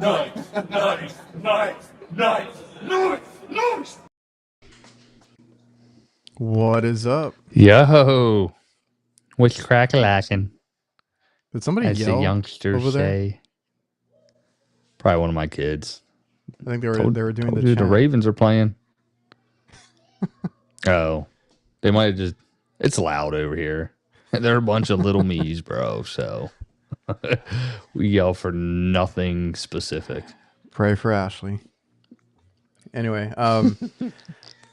Nice. What is up? Yo, what's crack-a-lackin'? Did somebody As the yell youngsters over there? say. Probably one of my kids. I think they were doing the Dude, the chant. Ravens are playing. Oh, they might have just. It's loud over here. They're a bunch of little me's, bro. So we yell for nothing specific. Pray for Ashley. Anyway,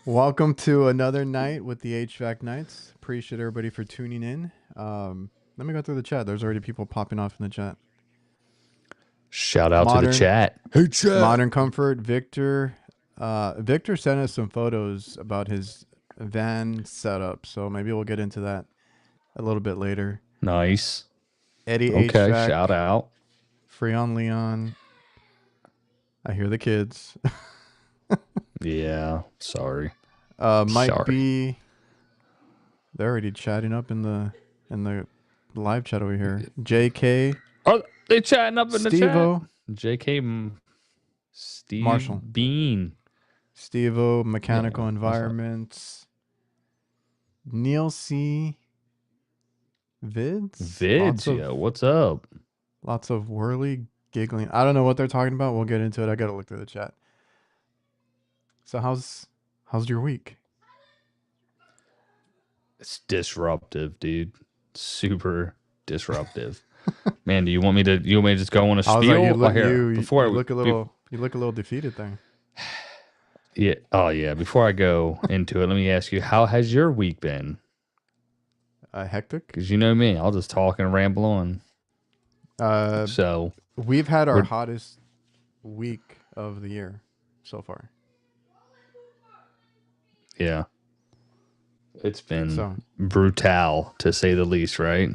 welcome to another night with the HVAC Knights. Appreciate everybody for tuning in. Let me go through the chat. There's already people popping off in the chat. Shout out to the chat. Hey, chat. Modern Comfort, Victor. Victor sent us some photos about his van setup, so maybe we'll get into that a little bit later. Nice. Eddie Okay, HVAC, shout out. Freon Leon. I hear the kids. Yeah, sorry. Mike Sorry. B. They're already chatting up in the live chat over here. JK. Oh, they chatting up in the chat. Steve-O. JK Steve Marshall. Bean. Steve-O, Mechanical Yeah, Environments. Neil C. Vids? Vids, what's up? Lots of whirly giggling. I don't know what they're talking about. We'll get into it. I gotta look through the chat. So how's your week? It's disruptive, dude. Super disruptive. Man, do you want me to just go on a I was spiel? like, you look a little defeated there. Yeah. Oh yeah. Before I go into it, let me ask you, how has your week been? Hectic. Because you know me, I'll just talk and ramble on. So we've had our hottest week of the year so far. Yeah. It's been brutal, to say the least, right?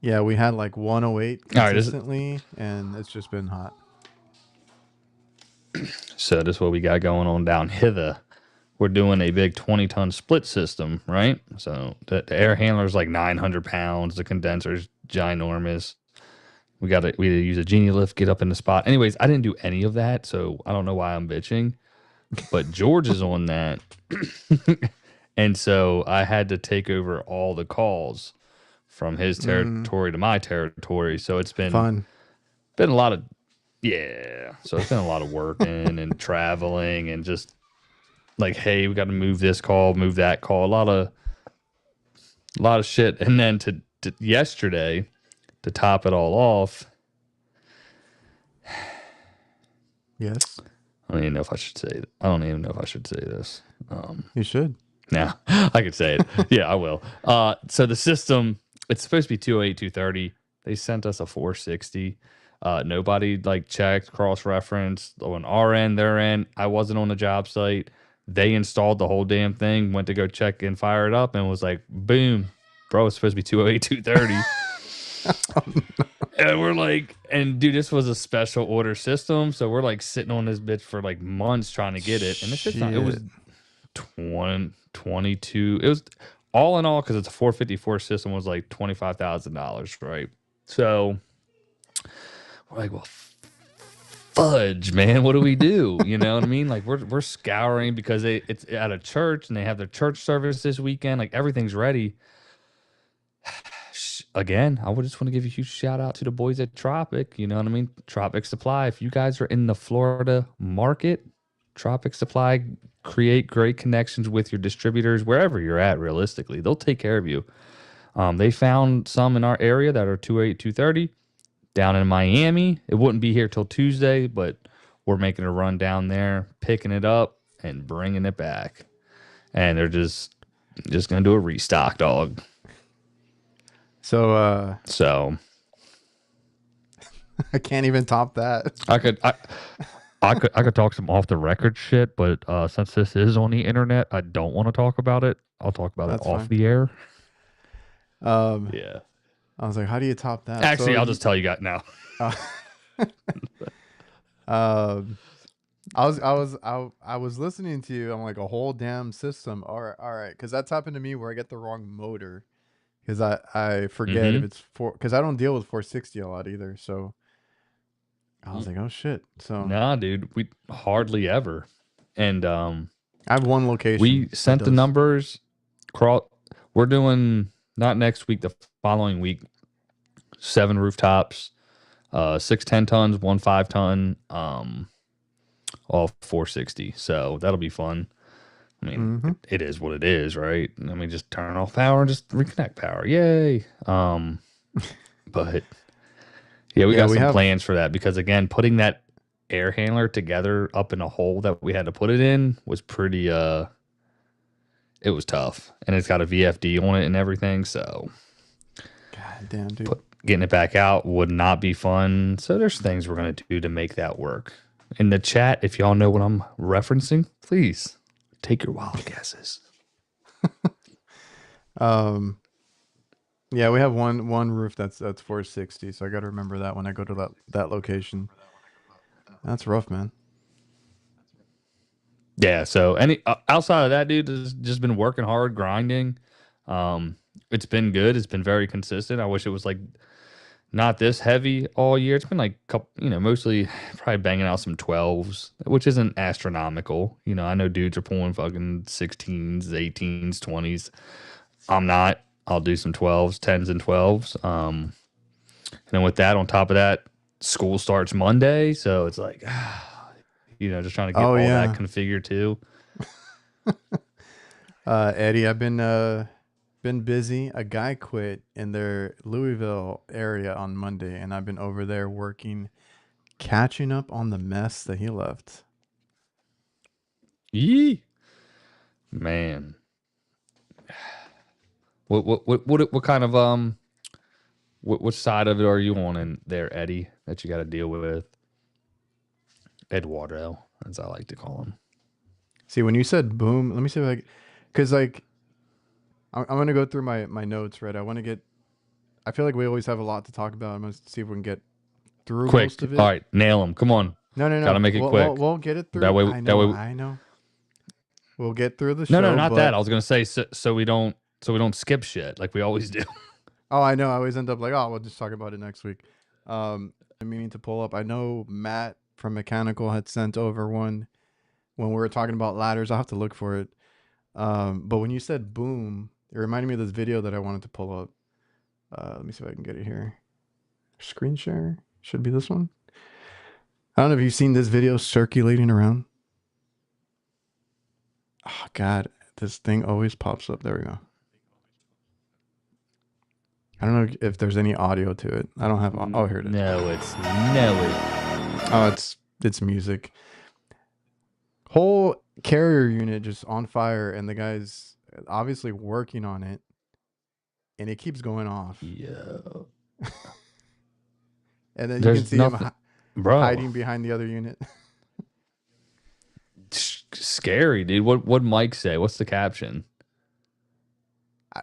Yeah, we had like 108 consistently, and it's just been hot. So this is what we got going on down hither. We're doing a big 20-ton split system, right? So the air handler is like 900 pounds. The condenser's ginormous. We use a genie lift, get up in the spot. Anyways, I didn't do any of that, so I don't know why I'm bitching. But George is on that. And so I had to take over all the calls from his territory to my territory. So it's been fun. Been a lot of, so it's been a lot of working and traveling and just like, hey, we got to move this call, move that call, a lot of shit. And then to yesterday, to top it all off. Yes. I don't even know if I should say it. I don't even know if I should say this. You should. Nah, I could say it. Yeah, I will. So the system, it's supposed to be 208, 230. They sent us a 460. Nobody like checked, cross-referenced on our end, their end. I wasn't on the job site. They installed the whole damn thing, went to go check and fire it up, and was like, boom, bro, it's supposed to be 208, 230. And we're like, and dude, this was a special order system. So we're like sitting on this bitch for like months trying to get it. And this shit's not, it was 22. It was all in all, because it's a 454 system, was like $25,000, right? So we're like, well, fudge, man, what do we do? You know what I mean? Like we're scouring because it's at a church and they have their church service this weekend. Like everything's ready. Again, I would just want to give a huge shout out to the boys at Tropic. You know what I mean? Tropic Supply. If you guys are in the Florida market, Tropic Supply, create great connections with your distributors wherever you're at. Realistically, they'll take care of you. They found some in our area that are 208, 230 down in Miami. It wouldn't be here till Tuesday, but we're making a run down there, picking it up and bringing it back. And they're just gonna do a restock, dog. So I can't even top that. I could talk some off the record shit, but since this is on the internet, I don't want to talk about it. I'll talk about it off the air. Yeah. I was like, how do you top that? Actually, I'll just tell you guys now. I was listening to you. I'm like, a whole damn system. All right, because that's happened to me where I get the wrong motor. Because I forget if it's because I don't deal with 460 a lot either. So I was like, oh shit. So Nah, dude, we hardly ever. And I have one location we that sent the does. numbers. We're doing not next week, the following week. 7 rooftops, 6 10 tons, 1 5 ton, all 460. So that'll be fun. I mean, Mm-hmm. it is what it is, right? I mean, just turn off power and just reconnect power. Yay. But yeah, we Yeah, got we some have. plans for that because again, putting that air handler together up in a hole that we had to put it in was pretty it was tough. And it's got a VFD on it and everything, so God damn, dude. getting it back out would not be fun. So there's things we're gonna do to make that work. In the chat, if y'all know what I'm referencing, please take your wild guesses. Yeah, we have one roof that's 460, so I got to remember that when I go to that location. That's rough, man. Yeah. So outside of that, dude, has just been working hard, grinding. It's been good. It's been very consistent. I wish it was like not this heavy all year. It's been like mostly probably banging out some 12s, which isn't astronomical. I know dudes are pulling fucking 16s, 18s, 20s. I'm not. I'll do some 12s, 10s, and 12s. And then with that, on top of that, school starts Monday, so it's like, just trying to get Oh all that yeah, configured too. Eddie, I've been busy. A guy quit in their Louisville area on Monday, and I've been over there working, catching up on the mess that he left. Yee, man. What kind of what side of it are you on in there, Eddie? That you got to deal with? Eduardo, as I like to call him. See, when you said boom, let me see if because like I'm gonna go through my notes, right? I feel like we always have a lot to talk about. I'm gonna see if we can get through Quick, most of all it. right, nail him. Come on, No, no, got to no. make it quick. We'll get it That through. way, I that know, way. I know. We'll get through the No, show, not that. but I was gonna say so we don't skip shit like we always do. oh, I know. I always end up like, oh, we'll just talk about it next week. I'm meaning to pull up. I know Matt from Mechanical had sent over one when we were talking about ladders. I'll have to look for it. But when you said boom, it reminded me of this video that I wanted to pull up. Let me see if I can get it here. Screen share should be this one. I don't know if you've seen this video circulating around. Oh God, this thing always pops up. There we go. I don't know if there's any audio to it. I don't have. Oh, here it is. No, Oh, it's music. Whole carrier unit just on fire, and the guy's obviously working on it, and it keeps going off. yeah. And then you There's can see nothing, him bro. hiding behind the other unit. Scary, dude. What Mike say? What's the caption?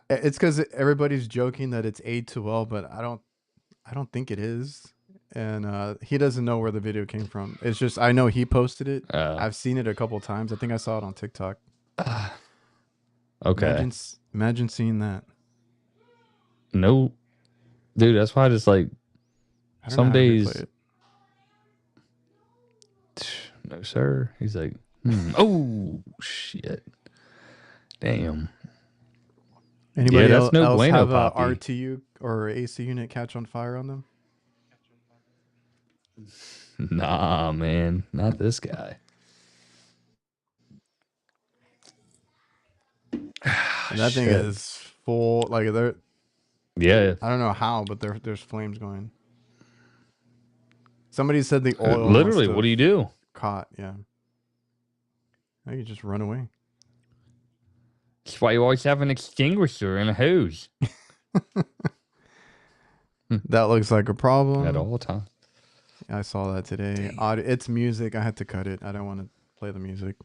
It's because everybody's joking that it's A2L, but I don't think it is. And he doesn't know where the video came from. It's just I know he posted it. I've seen it a couple times. I think I saw it on TikTok. Okay. Imagine seeing that. No, dude. That's why I just like I don't know some how to days. replay it. No, sir. He's like, oh shit, damn. Anybody else no bueno, have a Poppy. RTU or AC unit catch on fire on them? Nah, man, not this guy. And that thing is full. Like they're. Yeah. I don't know how, but there's flames going. Somebody said the oil. Literally, what do you do? Caught. Yeah. Now you just run away. That's why you always have an extinguisher and a hose. That looks like a problem. At all times. I saw that today. It's music. I had to cut it. I don't want to play the music.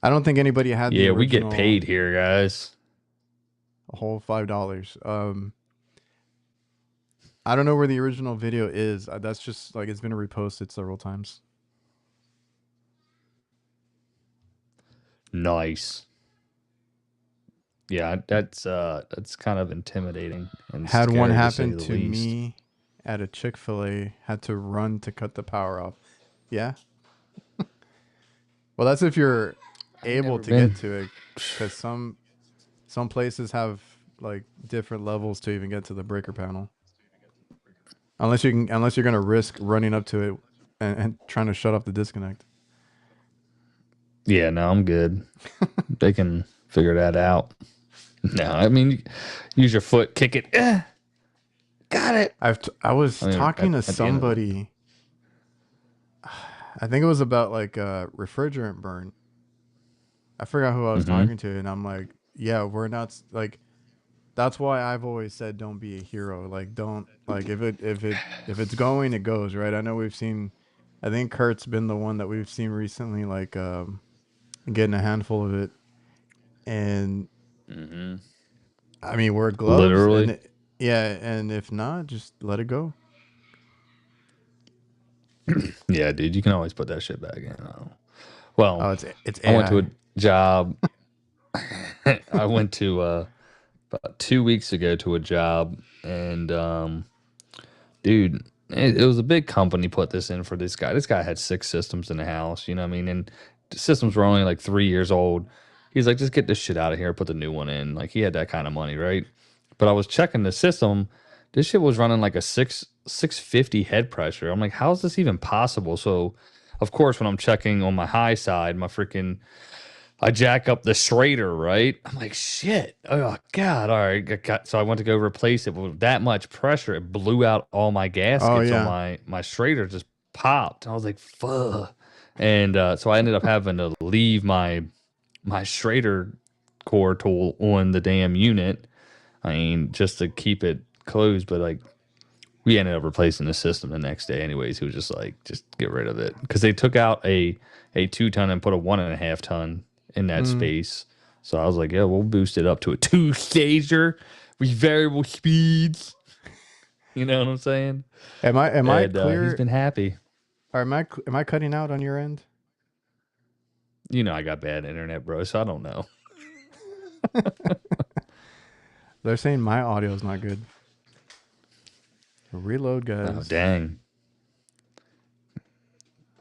I don't think anybody had the original, we get paid here, guys. A whole $5. I don't know where the original video is. That's just like it's been reposted several times. Nice. Yeah, that's kind of intimidating. And had one scary, happen to to me at a Chick-fil-A had to run to cut the power off. Yeah. Well, that's if you're I've able never to been. get to it, because some places have like different levels to even get to the breaker panel. Unless you're gonna risk running up to it and trying to shut off the disconnect. Yeah, no, I'm good. They can figure that out. No, I mean, use your foot, kick it. Got it. I was I mean, talking to at the end of it. somebody. I think it was about like a refrigerant burn. I forgot who I was Mm-hmm. talking to, and I'm like, yeah, we're not like. That's why I've always said don't be a hero. Like don't like if it's going, it goes, right? I know we've seen. I think Kurt's been the one that we've seen recently, like getting a handful of it, and Mm-hmm. I mean wear gloves, Literally. and yeah, and if not, just let it go. Yeah, dude, you can always put that shit back in. Well, Oh, it's I went to a AI. job. I went to about 2 weeks ago to a job, and dude, it was a big company put this in for this guy. This guy had 6 systems in the house, you know what I mean? And the systems were only like 3 years old. He's like, just get this shit out of here, put the new one in. Like he had that kind of money, right? But I was checking the system. This shit was running like a 650 head pressure. I'm like, how is this even possible? So, of course, when I'm checking on my high side, my freaking I jack up the Schrader, right? I'm like, shit. Oh God. All right. So I went to go replace it with that much pressure. It blew out all my Oh gaskets on yeah. my Schrader just popped. I was like, fuck. And so I ended up having to leave my Schrader core tool on the damn unit. I mean, just to keep it closed, but like we ended up replacing the system the next day anyways. He was just like, just get rid of it. Because they took out a 2 ton and put a 1.5 ton in that Mm. space. So I was like, yeah, we'll boost it up to a 2-stager with variable speeds. You know what I'm saying? Am I And he's clear? been happy. Or am I cutting out on your end? You know I got bad internet, bro, so I don't know. They're saying my audio is not good. Reload, Oh guys. dang.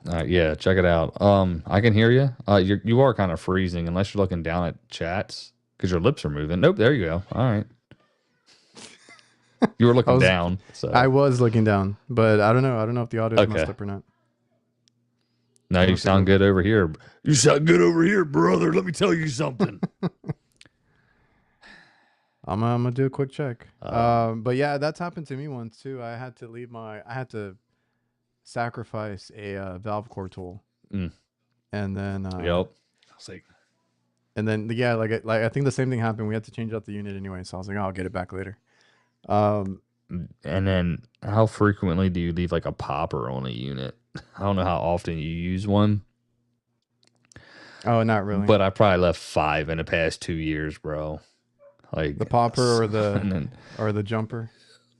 All right, yeah, check it out. I can hear you. You are kind of freezing unless you're looking down at chats because your lips are moving. Nope, there you go. All right, you were I looking was down, I so was looking down, but I don't know. I don't know if the audio's messed okay. up or not. Now I'm you gonna take a sound good over here. You sound good over here, brother. Let me tell you something. I'm gonna do a quick check. Uh, But yeah, that's happened to me once too. I had to sacrifice a valve core tool, mm, and yep. I was like, then yeah, like I think the same thing happened. We had to change out the unit anyway, so I was like, oh, I'll get it back later. Um, and then how frequently do you leave like a popper on a unit? I don't know how often you use one, oh, not really. but I probably left 5 in the past 2 years, bro. The Like, popper and then or the jumper.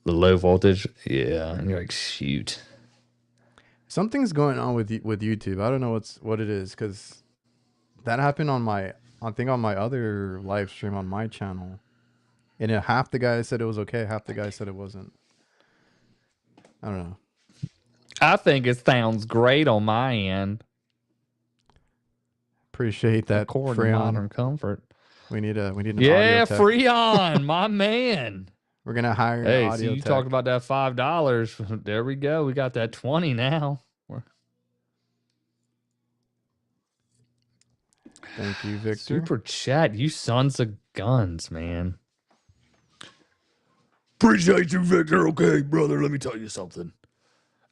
the low voltage, yeah. And you're like, shoot. Something's going on with YouTube. I don't know what it is, because that happened on I think on my other live stream on my channel, and half the guys said it was okay, half the guys said it wasn't. I don't know. I think it sounds great on my end, Appreciate that, according to Freon. Modern Comfort. We need an audio Yeah, tech. Freon, my man. We're gonna hire an Hey, see, audio you talked tech. about that $5. There we go. We got that 20 now. Thank you, Victor. Super chat, you sons of guns, man. Appreciate you, Victor. Okay, brother, let me tell you something.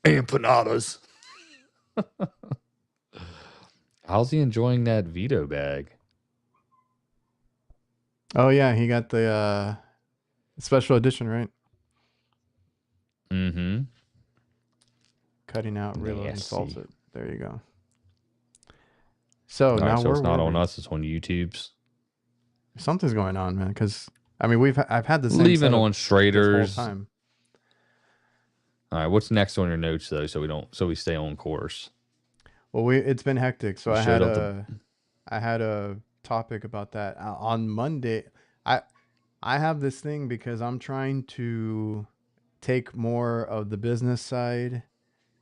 Empanadas. How's he enjoying that Vito bag? Oh yeah, he got the special edition, right? Mm-hmm. Cutting out, reload, and Nasty. salted. There you go. So All right, now so where it's not were on we? us, it's on YouTube's. Something's going on, man. Because I mean, I've had the same Leaving setup on this whole Straders. time. All right, what's next on your notes though, so we stay on course? Well, it's been hectic. So You showed up the I had a topic about that on Monday. I I have this thing because I'm trying to take more of the business side,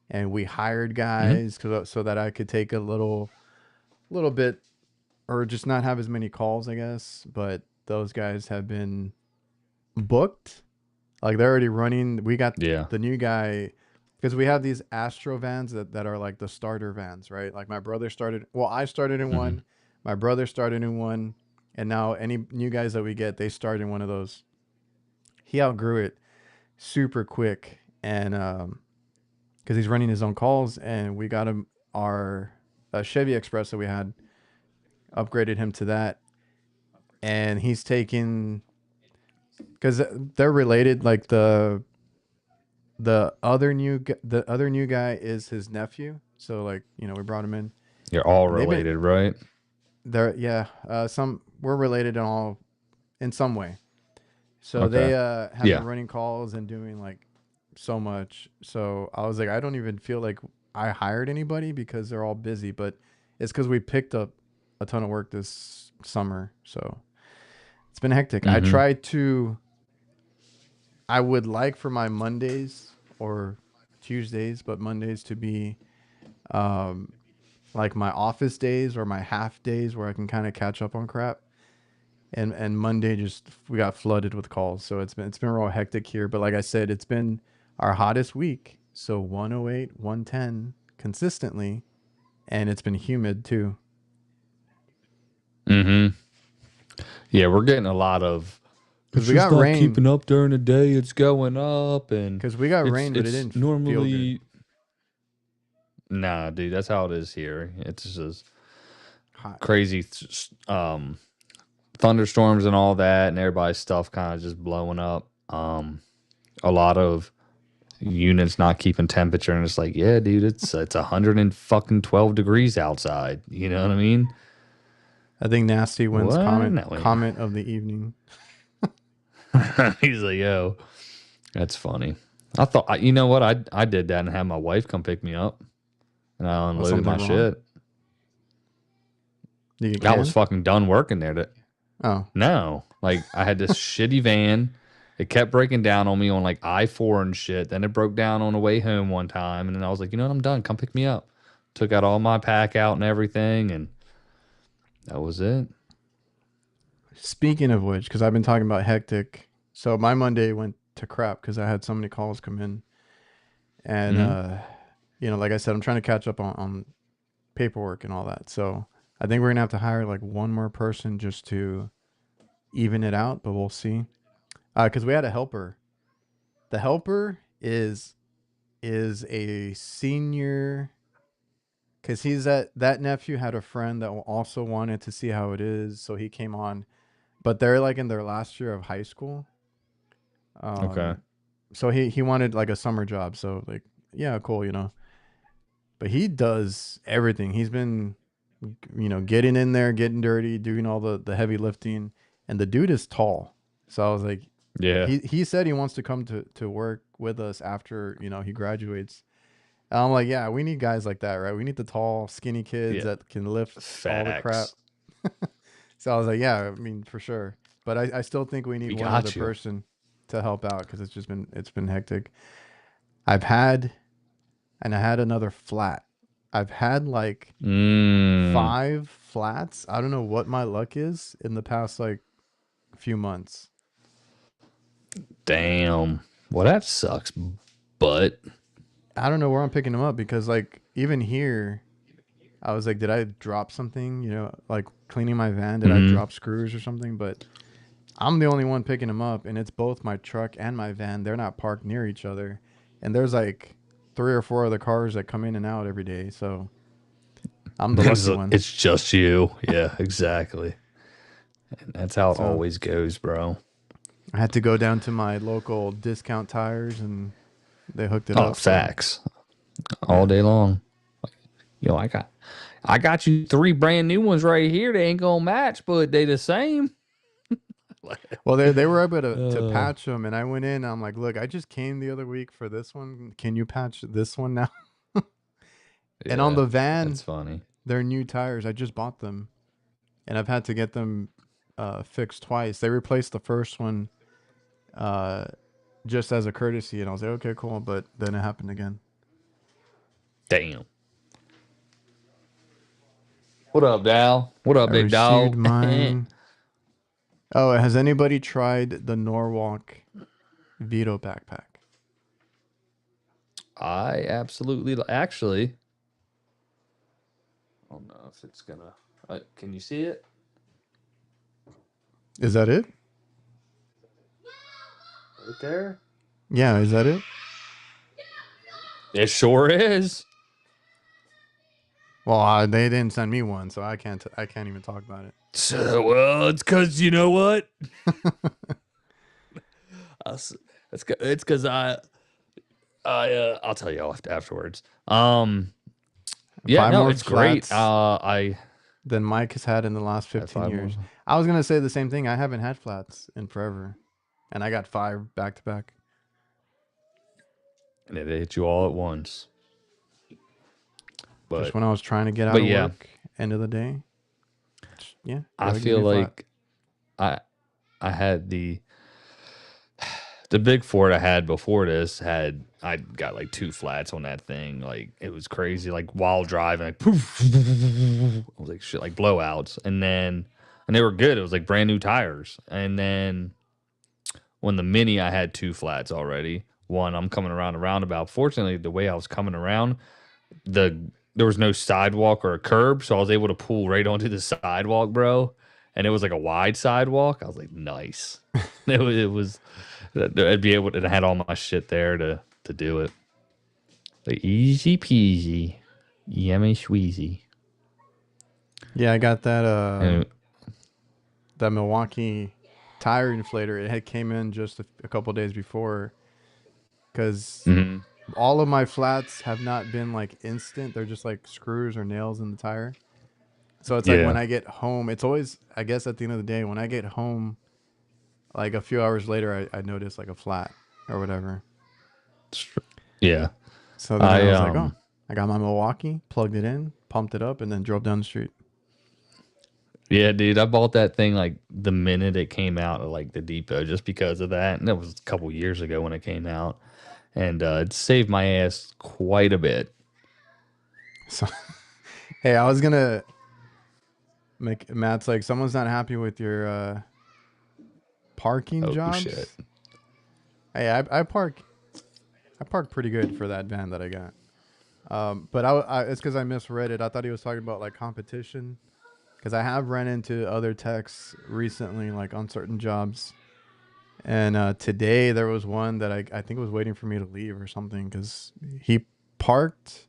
and we hired Hmm. guys so that I could take a little bit, or just not have as many calls, I guess. But those guys have been booked. Like they're already running. We got Yeah. the new guy because we have these Astro vans that are like the starter vans, right? Like my brother started. Well, I started in Hmm. one. My brother started in one, and now any new guys that we get, they start in one of those. He outgrew it super quick, and because he's running his own calls, and we got him our Chevy Express that we had, upgraded him to that, and he's taking because they're related. Like the other new guy is his nephew, so like we brought him in, You're all and they've been related, right? there. Yeah, some we're related in all in some way. So Okay. they have been Yeah. running calls and doing like so much. So I was like, I don't even feel like I hired anybody because they're all busy, but it's because we picked up a ton of work this summer. So it's been hectic. Hmm. I would like for my Mondays or Tuesdays, but Mondays to be um, like my office days or my half days where I can kind of catch up on crap. And Monday just we got flooded with calls, so it's been real hectic here. But like I said, it's been our hottest week, so 108, 110 consistently, and it's been humid too. Hmm. Yeah, we're getting a lot of. Because It's we just got not rain, keeping up during the day. It's going up, and because we got it's rain, but it it's didn't feel good. normally nah, dude. That's how it is here. It's just Hot. crazy, thunderstorms and all that, and everybody's stuff kind of just blowing up. A lot of units not keeping temperature, and it's like, yeah, dude, it's 112 degrees outside. You know what I mean? I think Nasty wins What? comment No, wait. comment of the evening. He's like, yo, that's funny. I thought, you know what? I did that and had my wife come pick me up, and I Was unloaded something my wrong? shit. Did you get I was canned? fucking done working there. Oh, No, like I had this shitty van. It kept breaking down on me on like I-4 and shit. Then it broke down on the way home one time, and then I was like, you know what? I'm done. Come pick me up. Took out all my pack out and everything, and that was it. speaking of which, because I've been talking about hectic, so my Monday went to crap because I had so many calls come in, and Hmm. like I said, I'm trying to catch up on paperwork and all that. So I think we're gonna have to hire like one more person just to even it out, but we'll see. Because we had a helper. The helper is a senior because that nephew had a friend that also wanted to see how it is, so he came on. But they're like in their last year of high school. Okay. So he wanted like a summer job. So like, yeah, cool. But he does everything. He's been getting in there, getting dirty, doing all the heavy lifting, and the dude is tall. So I was like, Yeah. he said he wants to come to work with us after he graduates. And I'm like, yeah, we need guys like that, right? We need the tall, skinny kids Yeah. that can lift all the crap. Facts. So I was like, yeah, I mean, for sure. But I still think we need We one other got you. person to help out because it's been hectic. I've had and I had another flat. I've had like Mm, 5 flats. I don't know what my luck is in the past like few months. damn. Well, that sucks, but I don't know where I'm picking them up because like even here, I was like, did I drop something? Like cleaning my van, did I mhm. drop screws or something? But I'm the only one picking them up, and it's both my truck and my van. They're not parked near each other, and there's like 3 or 4 other cars that come in and out every day. So I'm the lucky one. It's just you. Yeah, exactly. And that's how it So always goes, bro. I had to go down to my local discount tires, and they hooked it Oh, up. So facts. All yeah. day long. Yo, I got you three brand new ones right here. They ain't gonna match, but they the same. Well, they were able to uh, patch them, and I went in. I'm like, look, I just came the other week for this one. Can you patch this one now? And on yeah, the van, that's funny. they're new tires. I just bought them, and I've had to get them fixed twice. They replaced the first one. Uh, just as a courtesy, and I was like, okay, cool. But then it happened again. Damn. What up, Dal? What up, I big received dog? mine. Oh, has anybody tried the Norwalk Vito backpack? I absolutely actually. I don't know if it's gonna. Can you see it? Is that it? Right there. Yeah, is that it? It sure is. Well, they didn't send me one, so I can't. I can't even talk about it. So, well, it's because you know what? It's because I'll tell you afterwards. Yeah, Five no, more it's great. flats I than Mike has had in the last had 15 5 more, years. I was gonna say the same thing. I haven't had flats in forever, and I got 5 back to back. and it hit you all at once. Just But when I was trying to get out of yeah, work, end of the day. Yeah, I gotta give feel me a flat. like I I had the big Ford I had before this I got like 2 flats on that thing. Like it was crazy. Like while driving, like poof, I was like shit, like blowouts. And they were good. It was like brand new tires. And then when the Mini, I had 2 flats already. One, I'm coming around a roundabout. Fortunately, the way I was coming around, there was no sidewalk or a curb, so I was able to pull right onto the sidewalk, bro. And it was like a wide sidewalk. I was like, nice. It was I'd be able to. I had all my shit there to do it. Like easy peasy, yummy squeezy. Yeah, I got that And that Milwaukee tire inflator. It had came in just a couple days before, because mhm. all of my flats have not been like instant. They're just like screws or nails in the tire. So it's like when Yeah, I get home, it's always, I guess at the end of the day, when I get home, like a few hours later, I notice like a flat or whatever. yeah. So then I I was like, oh, I got my Milwaukee, plugged it in, pumped it up, and then drove down the street. Yeah, dude. I bought that thing like the minute it came out at like the depot, just because of that. And that was a couple years ago when it came out, and it saved my ass quite a bit. So, hey, I was gonna make Matt's like, someone's not happy with your parking Oh shit. jobs. Hey, I park pretty good for that van that I got. But it's because I misread it. I thought he was talking about like competition, because I have run into other techs recently, like on certain jobs. And today there was one that I think was waiting for me to leave or something, because he parked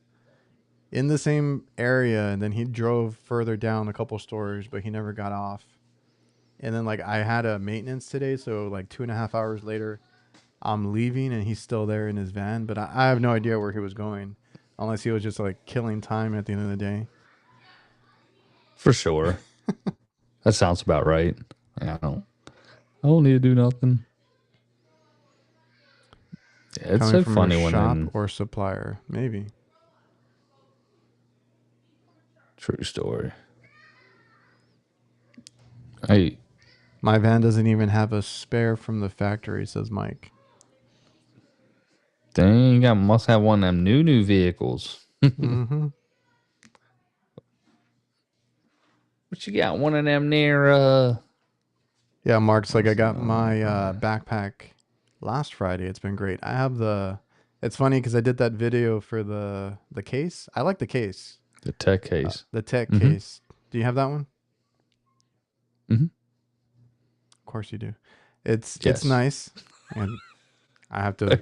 in the same area and then he drove further down a couple stores, but he never got off. And then like I had a maintenance today, so like 2.5 hours later, I'm leaving and he's still there in his van, but I have no idea where he was going, unless he was just like killing time at the end of the day. For sure. That sounds about right. I don't need to do nothing. Yeah, it's Coming so from a funny when shop then or supplier, maybe. true story. Hey, My van doesn't even have a spare from the factory, says Mike. dang, I must have one of them new vehicles. Mm-hmm. What you got? One of them near Yeah, Mark's like, I what's got the my backpack last Friday. It's been great. I have the. It's funny because I did that video for the case. I like the case, the tech case. the tech Mm-hmm. case. Do you have that one? Mm-hmm. Of course you do. It's Yes. nice, and I have to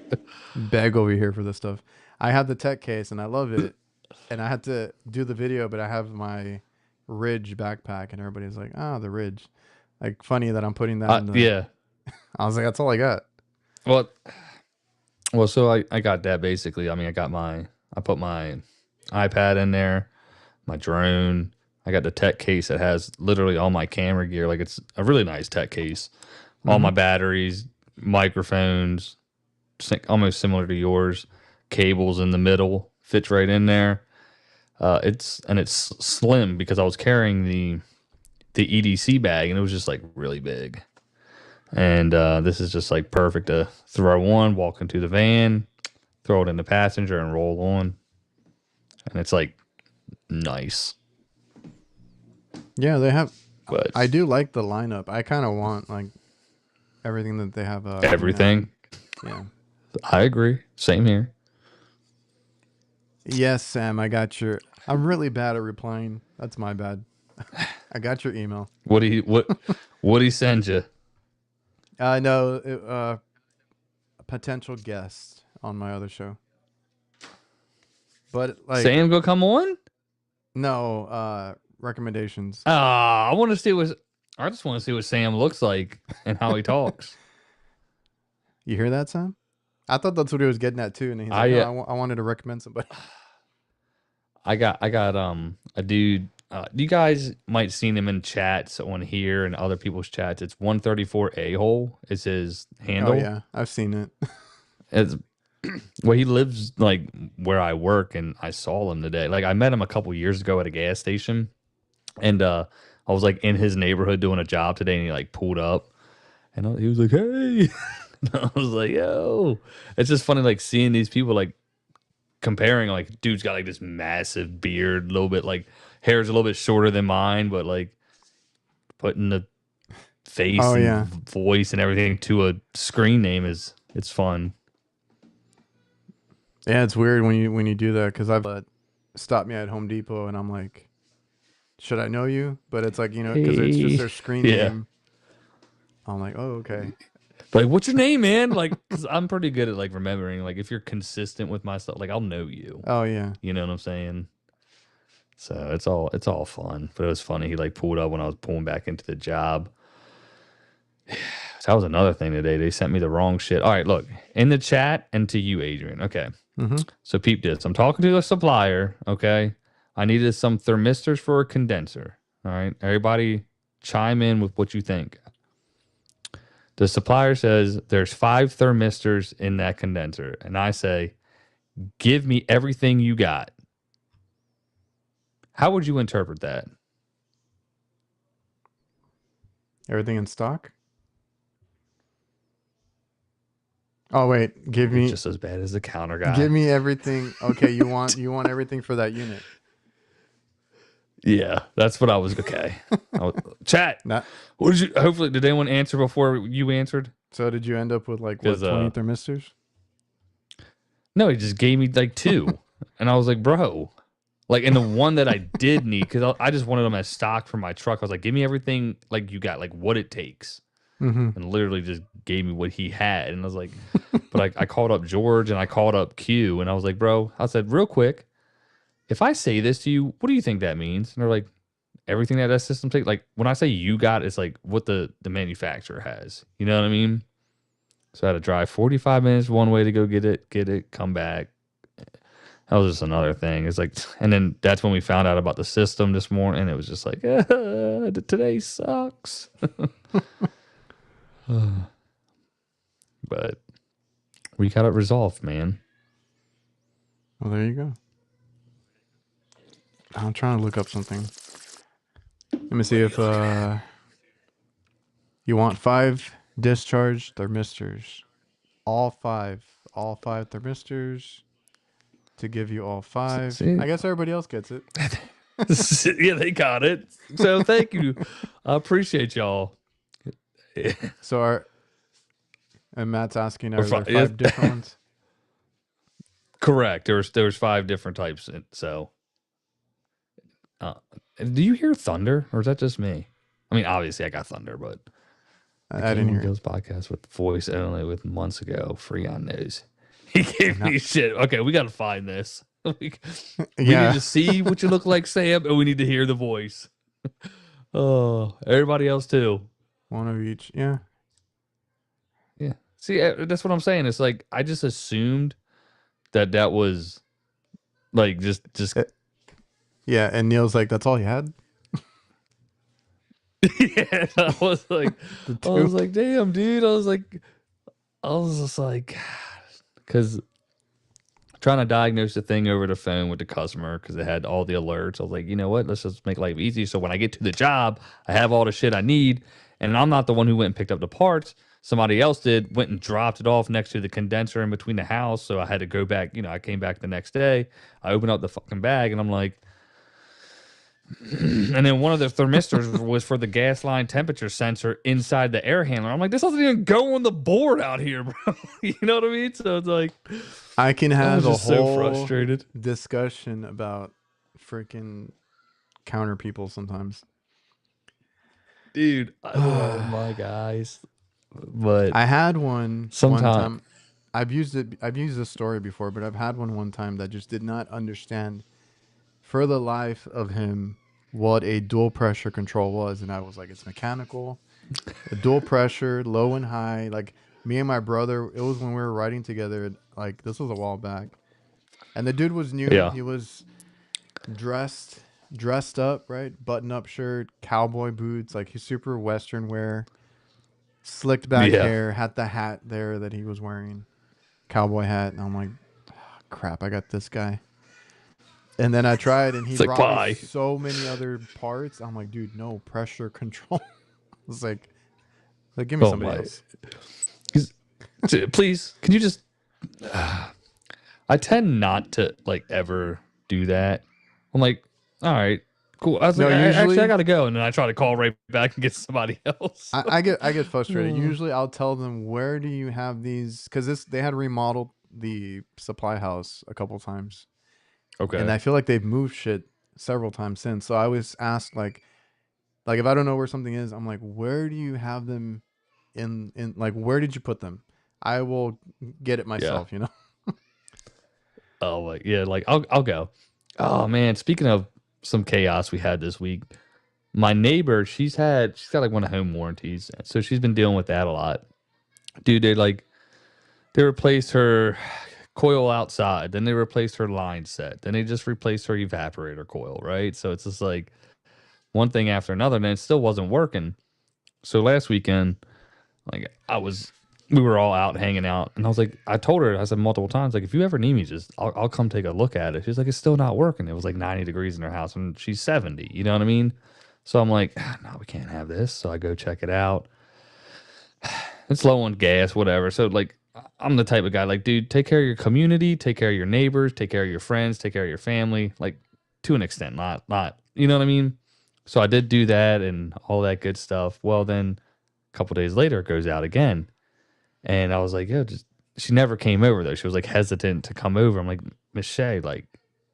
beg over here for this stuff. I have the tech case and I love it, and I had to do the video, but I have my Ridge backpack, and everybody's like, "Ah, the Ridge." Like funny that I'm putting that in the. Yeah. I was like, "That's all I got." Well, so I got that basically. I mean, I put my iPad in there, my drone. I got the tech case that has literally all my camera gear. Like it's a really nice tech case. All Mm-hmm. my batteries, microphones, almost similar to yours. Cables in the middle, fits right in there. It's slim because I was carrying the EDC bag and it was just like really big. And this is just like perfect to throw on, walk into the van, throw it in the passenger, and roll on. And it's like nice. Yeah, they have. But I do like the lineup. I kind of want like everything that they have. everything. Yeah. I agree. Same here. Yes, Sam. I got your. I'm really bad at replying. That's my bad. I got your email. What do he send you? No, a potential guest on my other show. But like Sam go come on? no, recommendations. I want to see what I just want to see what Sam looks like and how he talks. You hear that, Sam? I thought that's what he was getting at too, and he's like, no, I wanted to recommend somebody. I got a dude. You guys might seen him in chats on here and other people's chats. It's 134 a-hole is his handle. Oh yeah, I've seen it. It's well, he lives like where I work, and I saw him today. Like I met him a couple years ago at a gas station, and I was like in his neighborhood doing a job today, and he like pulled up, and he was like, "Hey," I was like, "Yo," it's just funny like seeing these people like comparing. Like, dude's got like this massive beard, a little bit like hair's a little bit shorter than mine, but like putting the face and voice and everything to a screen name it's fun. Yeah, it's weird when you do that because I've stopped me at Home Depot and I'm like, should I know you? But it's like, because it's just their screen name. I'm like, oh, okay. Like, what's your name, man? Like, cause I'm pretty good at like remembering. Like, if you're consistent with my stuff, like I'll know you. Oh yeah. You know what I'm saying? So it's all fun. But it was funny. He like pulled up when I was pulling back into the job. That was another thing today. They sent me the wrong shit. All right, look in the chat and to you, Adrian. Okay. Mm-hmm. So peep this. I'm talking to a supplier. Okay. I needed some thermistors for a condenser. All right. Everybody chime in with what you think. The supplier says there's 5 thermistors in that condenser. And I say, give me everything you got. How would you interpret that? Everything in stock? Oh wait, give me just as bad as the counter guy. Give me everything. Okay, you want everything for that unit. Yeah, that's what I was. Okay, chat. What did you? Hopefully, did anyone answer before you answered? So did you end up with like what, 20 thermistors? No, he just gave me like 2, and I was like, bro, like, and the one that I did need because I just wanted them as stock for my truck. I was like, give me everything like you got, like what it takes. Mm-hmm. And literally just gave me what he had. And I was like, but I called up George and I called up Q and I was like, bro, I said, real quick, if I say this to you, what do you think that means? And they're like, everything that system takes. Like when I say you got, it's like what the manufacturer has. You know what I mean? So I had to drive 45 minutes one way to go get it, come back. That was just another thing. It's like, and then that's when we found out about the system this morning. And it was just like, today sucks. But we got it resolved, man. Well, there you go. I'm trying to look up something. Let me see if you want 5 discharge thermistors. All 5 thermistors to give you all 5. See? I guess everybody else gets it. Yeah, they got it. So thank you. I appreciate y'all. So and Matt's asking, are there 5 different ones? Correct. There was 5 different types. So, do you hear thunder, or is that just me? I mean, obviously I got thunder, but I didn't hear those podcasts with voice only with months ago. Free on news. He gave me shit. Okay, we got to find this. We need to see what you look like, Sam, and we need to hear the voice. Oh, everybody else too. One of each. Yeah. Yeah. See, that's what I'm saying. It's like I just assumed that was like just. Yeah, and Neil's like, that's all you had. Yeah, I was like, damn, dude. I was just like, because trying to diagnose the thing over the phone with the customer because it had all the alerts. I was like, you know what? Let's just make life easy. So when I get to the job, I have all the shit I need. And I'm not the one who went and picked up the parts. Somebody else did, went and dropped it off next to the condenser in between the house. So I had to go back. I came back the next day. I opened up the fucking bag and I'm like, and then one of the thermistors was for the gas line temperature sensor inside the air handler. I'm like, this doesn't even go on the board out here, bro. You know what I mean? So it's like, I can have a whole frustrated discussion about freaking counter people sometimes. Dude, oh my guys. But I had one time. I've used this story before, but I've had one time that just did not understand for the life of him what a dual pressure control was. And I was like, it's mechanical, a dual pressure, low and high. Like me and my brother, it was when we were riding together. Like this was a while back. And the dude was new. Yeah. He was dressed up, right? Button up shirt, cowboy boots, like he's super Western wear, slicked back hair, had the hat there that he was wearing, cowboy hat. And I'm like, oh, crap, I got this guy. And then I tried, and he brought me so many other parts. I'm like, dude, no pressure control. It's like give me somebody else. Please, can you just? I tend not to like ever do that. I'm like, all right, cool. I was like, actually, I gotta go, and then I try to call right back and get somebody else. I get frustrated. Usually, I'll tell them, where do you have these? Because they had remodeled the supply house a couple times. Okay. And I feel like they've moved shit several times since. So I always ask, like if I don't know where something is, I'm like, where do you have them in like, where did you put them? I will get it myself, you know? Oh, like, yeah, like I'll go. Oh man, speaking of some chaos we had this week, my neighbor, she's got like one of home warranties. So she's been dealing with that a lot. Dude, they replaced her coil outside, then they replaced her line set, then they just replaced her evaporator coil, right? So it's just like one thing after another, and it still wasn't working. So last weekend, like we were all out hanging out, and I told her, I said multiple times, like, if you ever need me, just I'll come take a look at it. She's like, it's still not working. It was like 90 degrees in her house, and she's 70. You know what I mean? So I'm like, no, we can't have this. So I go check it out. It's low on gas, whatever. So like, I'm the type of guy, like, dude, take care of your community, take care of your neighbors, take care of your friends, take care of your family, like, to an extent, not, you know what I mean? So I did do that and all that good stuff. Well, then a couple days later, it goes out again. And I was like, yeah, she never came over though. She was like hesitant to come over. I'm like, Miss Shay, like,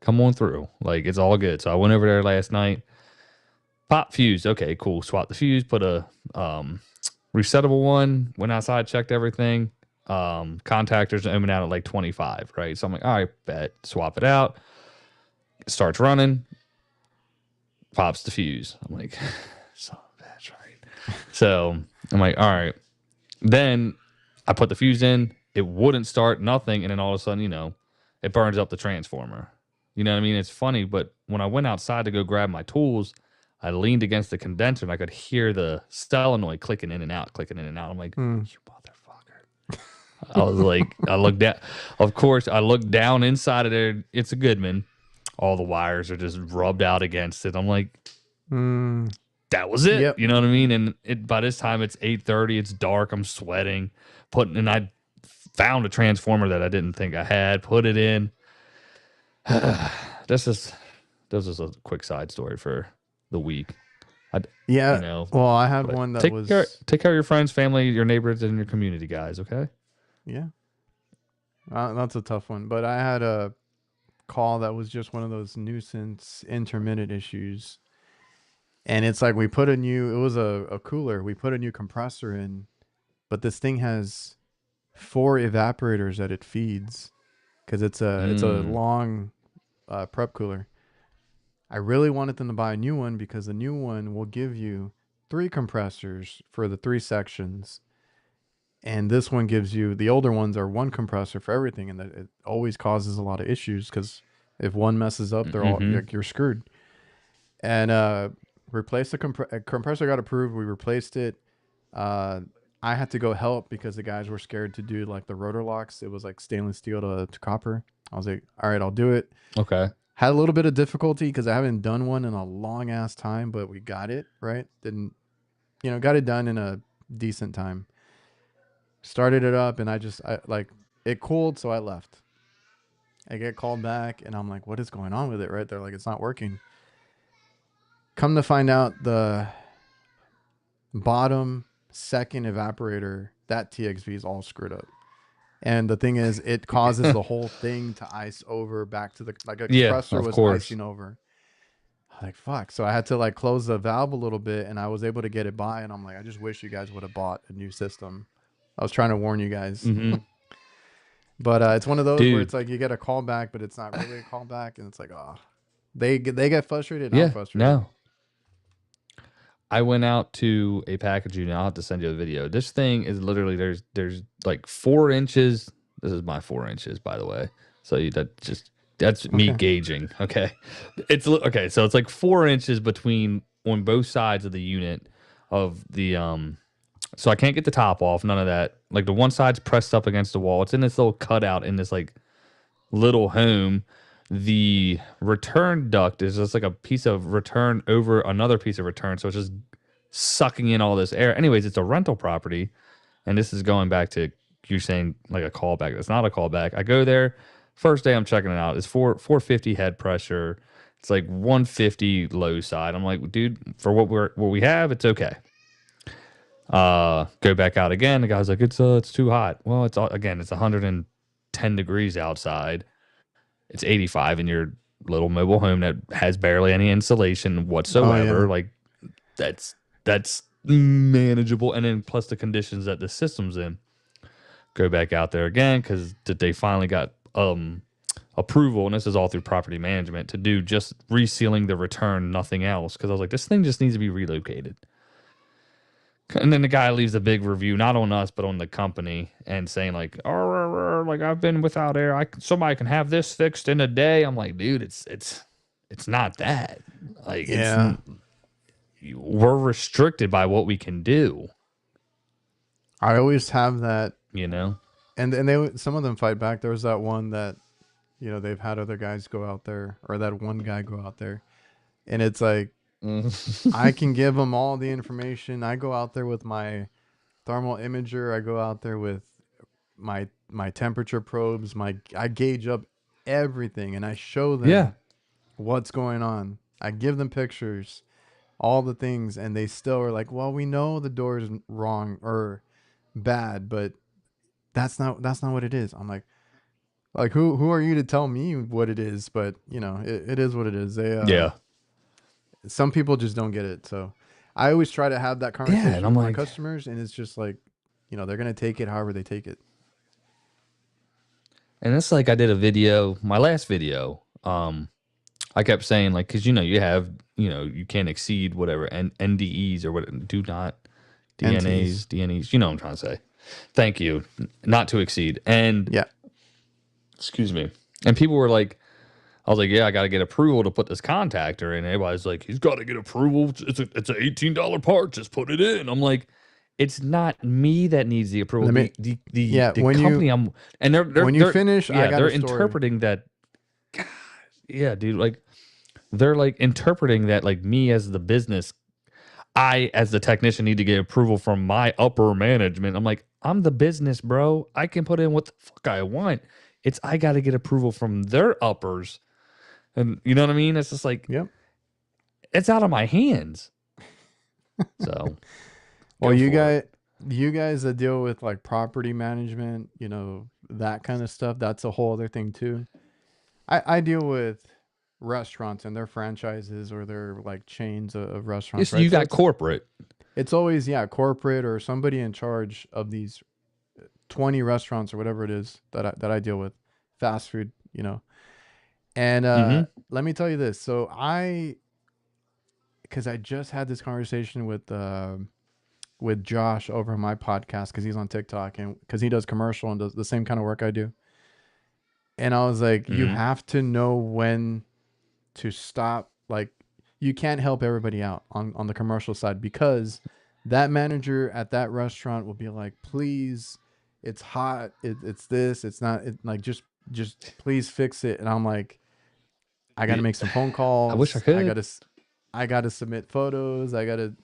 come on through. Like, it's all good. So I went over there last night, pop fuse. Okay, cool. Swap the fuse, put a resettable one, went outside, checked everything. Contactors are opening out at like 25, right? So I'm like, all right, bet, swap it out. It starts running, pops the fuse. I'm like, son of a bitch, right? So I'm like, all right. Then I put the fuse in, it wouldn't start, nothing, and then all of a sudden, it burns up the transformer. You know what I mean? It's funny, but when I went outside to go grab my tools, I leaned against the condenser and I could hear the solenoid clicking in and out. I'm like, you motherfucker. I was like, I looked down. Of course, I looked down inside of there. It's a Goodman. All the wires are just rubbed out against it. I'm like, that was it. Yep. You know what I mean? And by this time, it's 8:30. It's dark. I'm sweating. And I found a transformer that I didn't think I had. Put it in. This is a quick side story for the week. Well, I had one that take care of your friends, family, your neighbors, and your community, guys. Okay. Yeah. That's a tough one, but I had a call that was just one of those nuisance intermittent issues. And it's like, it was a cooler. We put a new compressor in, but this thing has 4 evaporators that it feeds because it's a long prep cooler. I really wanted them to buy a new one because the new one will give you 3 compressors for the 3 sections. And this one gives you, the older ones are 1 compressor for everything. And it always causes a lot of issues because if one messes up, they're all, you're screwed. And replaced the compressor, got approved. We replaced it. I had to go help because the guys were scared to do like the rotor locks. It was like stainless steel to copper. I was like, all right, I'll do it. Okay. Had a little bit of difficulty because I haven't done one in a long ass time, but we got it right. Didn't got it done in a decent time. Started it up, and I like it cooled, so I left. I get called back, and I'm like, what is going on with it? Right? They're like, it's not working. Come to find out, the bottom second evaporator, that TXV is all screwed up. And the thing is, it causes the whole thing to ice over back to the, like a Yeah, compressor of was course. icing over. Like, fuck. So I had to like close the valve a little bit, and I was able to get it by. And I'm like, I just wish you guys would have bought a new system. I was trying to warn you guys. Mm-hmm. But it's one of those where Dude, it's like you get a call back, but it's not really a call back. And it's like, oh, they get frustrated, and I'm yeah, frustrated. no. I went out to a packaging. I'll have to send you a video. This thing is literally there's like 4 inches. This is my 4 inches, by the way. So that's me Okay. gauging. Okay, it's okay. So it's like 4 inches between on both sides of the unit of the. So I can't get the top off. None of that. Like the one side's pressed up against the wall. It's in this little cutout in this like little home. The return duct is just like a piece of return over another piece of return. So it's just sucking in all this air. Anyways, it's a rental property. And this is going back to you saying like a callback. That's not a callback. I go there. First day I'm checking it out. It's 450 head pressure. It's like 150 low side. I'm like, dude, for what we have, it's okay. Go back out again. The guy's like, it's too hot. Well, it's 110 degrees outside. It's 85 in your little mobile home that has barely any insulation Oh yeah. whatsoever. Like that's manageable. And then plus the conditions that the system's in. Go back out there again because they finally got approval, and this is all through property management, to do just resealing the return, nothing else. Because I was like, this thing just needs to be relocated. And then the guy leaves a big review, not on us, but on the company, and saying like, "Oh, like I've been without air. Somebody can have this fixed in a day." I'm like, dude, it's not that. Like Yeah. we're restricted by what we can do. I always have that, You know? and they some of them fight back. There was that one that they've had other guys go out there, or that one guy go out there, and it's like I can give them all the information. I go out there with my thermal imager. I go out there with my temperature probes. I gauge up everything, and I show Yeah. them what's going on. I give them pictures, all the things, and they still are like, "Well, we know the door is wrong or bad, but that's not what it is." I'm like who are you to tell me what it is? But it is what it is. Yeah. Some people just don't get it. So I always try to have that Yeah. And conversation I'm with my like, customers, and it's just like, they're gonna take it however they take it. and it's like I did a video, my last video. I kept saying like, because you have, you can't exceed whatever NDEs or what, do not NTs. DNEs. You know what I'm trying to say. Thank you. Not to exceed. And Yeah. excuse me. And people were like, I was like, yeah, I got to get approval to put this contactor in. Everybody's like, he's got to get approval. It's an $18 part. Just put it in. I'm like, it's not me that needs the approval. Let me. Yeah. The company I'm, and When you finish, I got they're a story. interpreting that. Yeah, dude, like they're like interpreting that like me as the business, I as the technician need to get approval from my upper management. I'm like, I'm the business, bro. I can put in what the fuck I want. It's I got to get approval from their uppers. And you know what I mean? It's just like Yep. it's out of my hands. So, Well, go for it. you guys that deal with like property management, that kind of stuff, that's a whole other thing too. I deal with restaurants and their franchises, or their like chains of restaurants, Yes, right? you So got corporate. it's always, yeah, corporate or somebody in charge of these 20 restaurants or whatever it is that I deal with, fast food, And Mm-hmm. let me tell you this. So because I just had this conversation with Josh over on my podcast, because he's on TikTok, and because he does commercial and does the same kind of work I do. And I was like, you Mm-hmm. have to know when to stop. Like, you can't help everybody out on the commercial side, because that manager at that restaurant will be like, please, it's hot. It's this. It's not. Like, just please fix it. And I'm like, I got to Yeah, make some phone I wish I calls. could. I got to submit photos. I got to,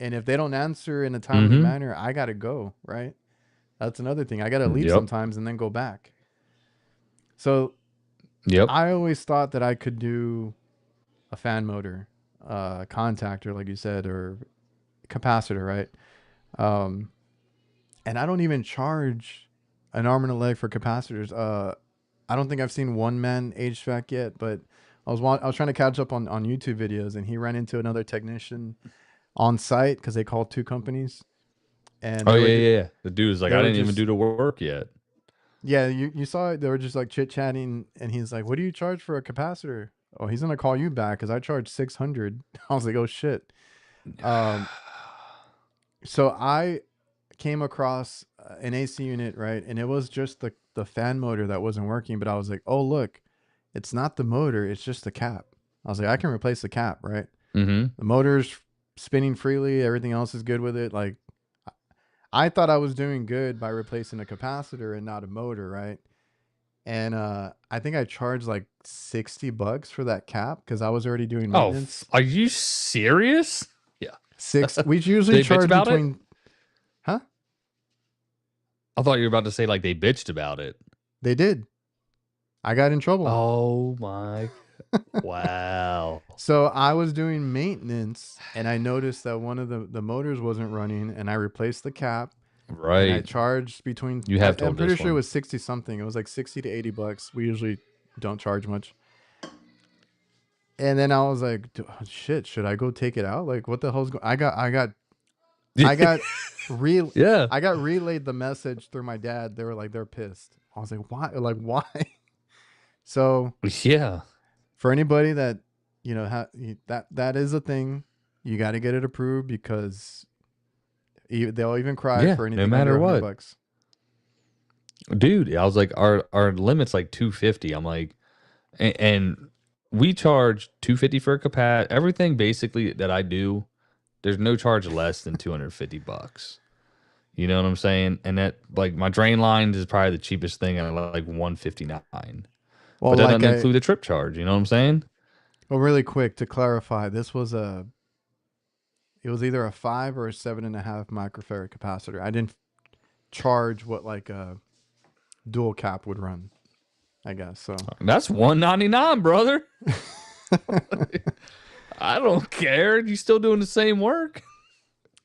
And if they don't answer in a timely Mm-hmm. manner, I got to go, right? That's another thing. I got to leave Yep. sometimes and then go back. So Yep. I always thought that I could do a fan motor, contactor, like you said, or capacitor, right? Um, and I don't even charge an arm and a leg for capacitors. I don't think I've seen one man HVAC yet, but I was trying to catch up on YouTube videos, and he ran into another technician on site because they called two companies, and Oh yeah, yeah. The dude is like, they I were didn't even just do the work yet. yeah, you saw it. They were just like chit chatting, and he's like, "What do you charge for a capacitor?" Oh, he's gonna call you back because I charge 600. I was like, "Oh shit." Um, so I came across an AC unit, right, and it was just the fan motor that wasn't working. But I was like, "Oh look, it's not the motor; it's just the cap." I was like, "I can replace the cap, right? Mm-hmm. The motor's spinning freely. Everything else is good with it. Like, I thought I was doing good by replacing a capacitor and not a motor, right?" And I think I charged like $60 for that cap because I was already doing Oh, maintenance. are you serious? Yeah. We usually They bitch charge about it? between, huh? I thought you were about to say like they bitched about it. They did. I got in trouble. Oh my. Wow. So I was doing maintenance and I noticed that one of the motors wasn't running, and I replaced the cap, and I Right. charged between, You have I'm told pretty this sure it one. was 60 something. It was like 60 to $80. We usually don't charge much. And then I was like, shit, should I go take it out? Like, what the hell's going? I got real. Yeah. I got relayed the message through my dad. They were like, they're pissed. I was like, why? Like, why? So Yeah. for anybody that that is a thing, you got to get it approved because they'll even cry Yeah. for No anything under matter $100 what. bucks. Dude, I was like, our limit's like 250. I'm like, and we charge 250 for a capat. Everything basically that I do, there's no charge less than $250. You know what I'm saying? And that, like, my drain lines is probably the cheapest thing at like 159. Well, But that like doesn't include the trip charge. You know what I'm saying? well, really quick to clarify, it was either a 5 or a 7.5 microfarad capacitor. I didn't charge what like a dual cap would run, I guess. So That's 199, brother. I don't care. You still doing the same work?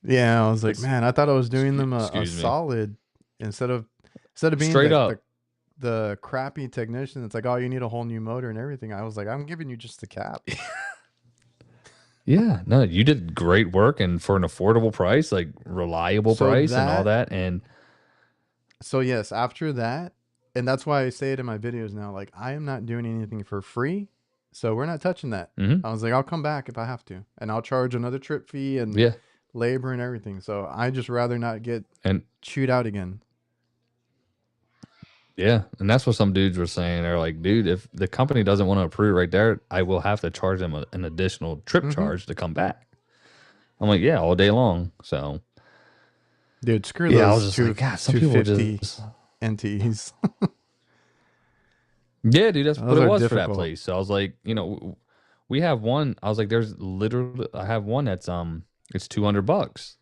yeah, I was like, man, I thought I was doing them a Excuse me. solid instead of being Straight up. the crappy technician. It's like, oh, you need a whole new motor and everything. I was like, I'm giving you just the cap. Yeah, no, you did great work and for an affordable price, like reliable So price and all that, that. And so yes, after that, and that's why I say it in my videos now, like, I am not doing anything for free. So we're not touching that. mhm, I was like, I'll come back if I have to, and I'll charge another trip fee and yeah, labor and everything. So I just rather not get and chewed out again. yeah, and that's what some dudes were saying. They're like, dude, if the company doesn't want to approve right there, I will have to charge them an additional trip Mm-hmm. charge to come back. I'm like, yeah, all day long. So Dude, screw yeah, I was those just like, God, some people 250 just NTEs. yeah, dude, that's what Those it are was for that difficult. place. So I was like, we have one. I was like, there's literally, I have one that's it's $200.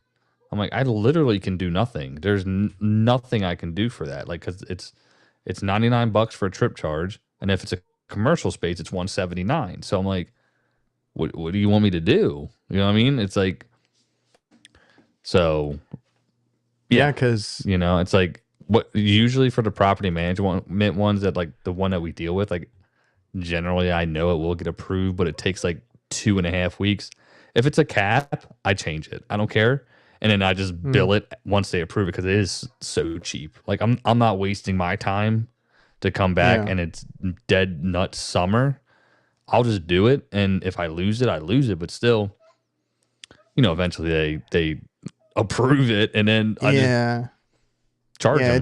I'm like, I literally can do nothing. There's nothing I can do for that. Like, cause it's $99 for a trip charge, and if it's a commercial space, it's 179. So I'm like, what do you want me to do? You know what I mean? It's like, so Yeah, yeah, because it's like what usually for the property management ones that like the one that we deal with, like generally I know it will get approved, but it takes like 2.5 weeks. If it's a cap, I change it. I don't care. And then I just bill it once they approve it because it is so cheap. Like I'm not wasting my time to come back yeah, and it's dead nut summer. I'll just do it, and if I lose it, I lose it. But still, eventually they approve it, and then I just yeah, charge yeah. them.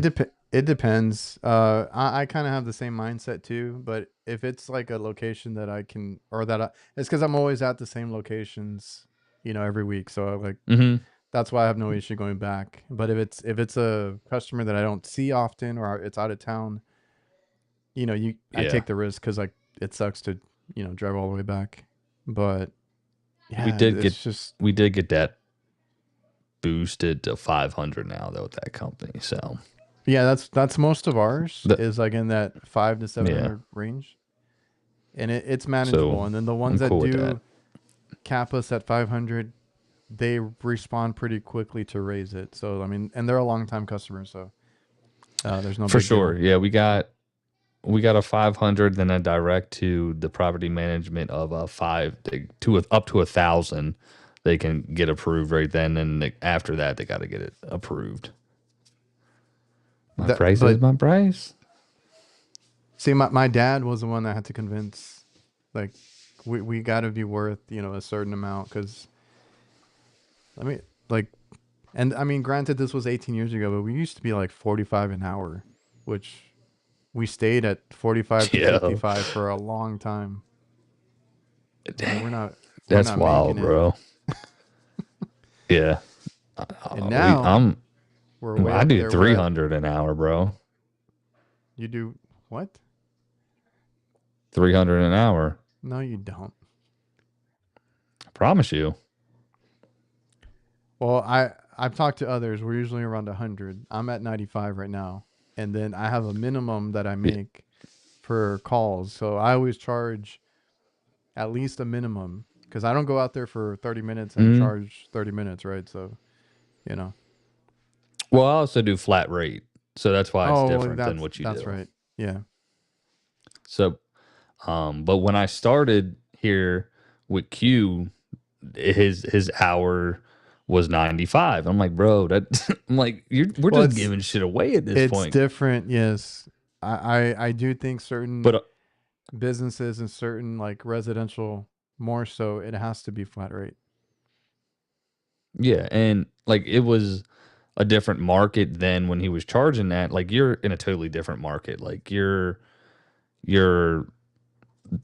It depends. I kind of have the same mindset too, but if it's like a location that I can, or it's because I'm always at the same locations, every week. So like Hmm. that's why I have no issue going back. But if it's a customer that I don't see often or it's out of town, I Yeah, take the risk because like it sucks to drive all the way back. But we yeah, did get it's just we did get that boosted to 500 now though with that company. So Yeah, that's most of ours the, is like in that 5 to 700 yeah, range, and it's so manageable. And then the ones I'm that cool with that. do cap us at 500, they respond pretty quickly to raise it. So I mean, and they're a long time customer, so there's no For big deal. sure. Yeah, we got a 500, then a direct to the property management of a up to 1,000. They can get approved right then, and after that, they got to get it approved. My That, price is but my price. see, my dad was the one that had to convince, like, we got to be worth a certain amount because I mean, like, and I mean, granted, this was 18 years ago, but we used to be like 45 an hour, which we stayed at 45 to Yeah, 55 for a long time. And dang, we're that's not making wild, it. bro. Yeah, And we now I'm we're way I up do there. We're at 300 an hour, bro. you do what? 300 an hour. No, you don't. I promise you. Well, I've talked to others. We're usually around 100. I'm at 95 right now, and then I have a minimum that I Yeah. make for calls. So I always charge at least a minimum because I don't go out there for 30 minutes and Mm. charge 30 minutes, right? So, you know. Well, I also do flat rate, so that's why it's Oh, well, different than what you that's do. right. Yeah. So, but when I started here with Q, his hour was 95. I'm like, bro, I'm like, we're Well, just giving shit away at this it's point. different. Yes. I do think certain But businesses and certain like residential more so it has to be flat rate. yeah, and like it was a different market than when he was charging that. Like you're in a totally different market. Like your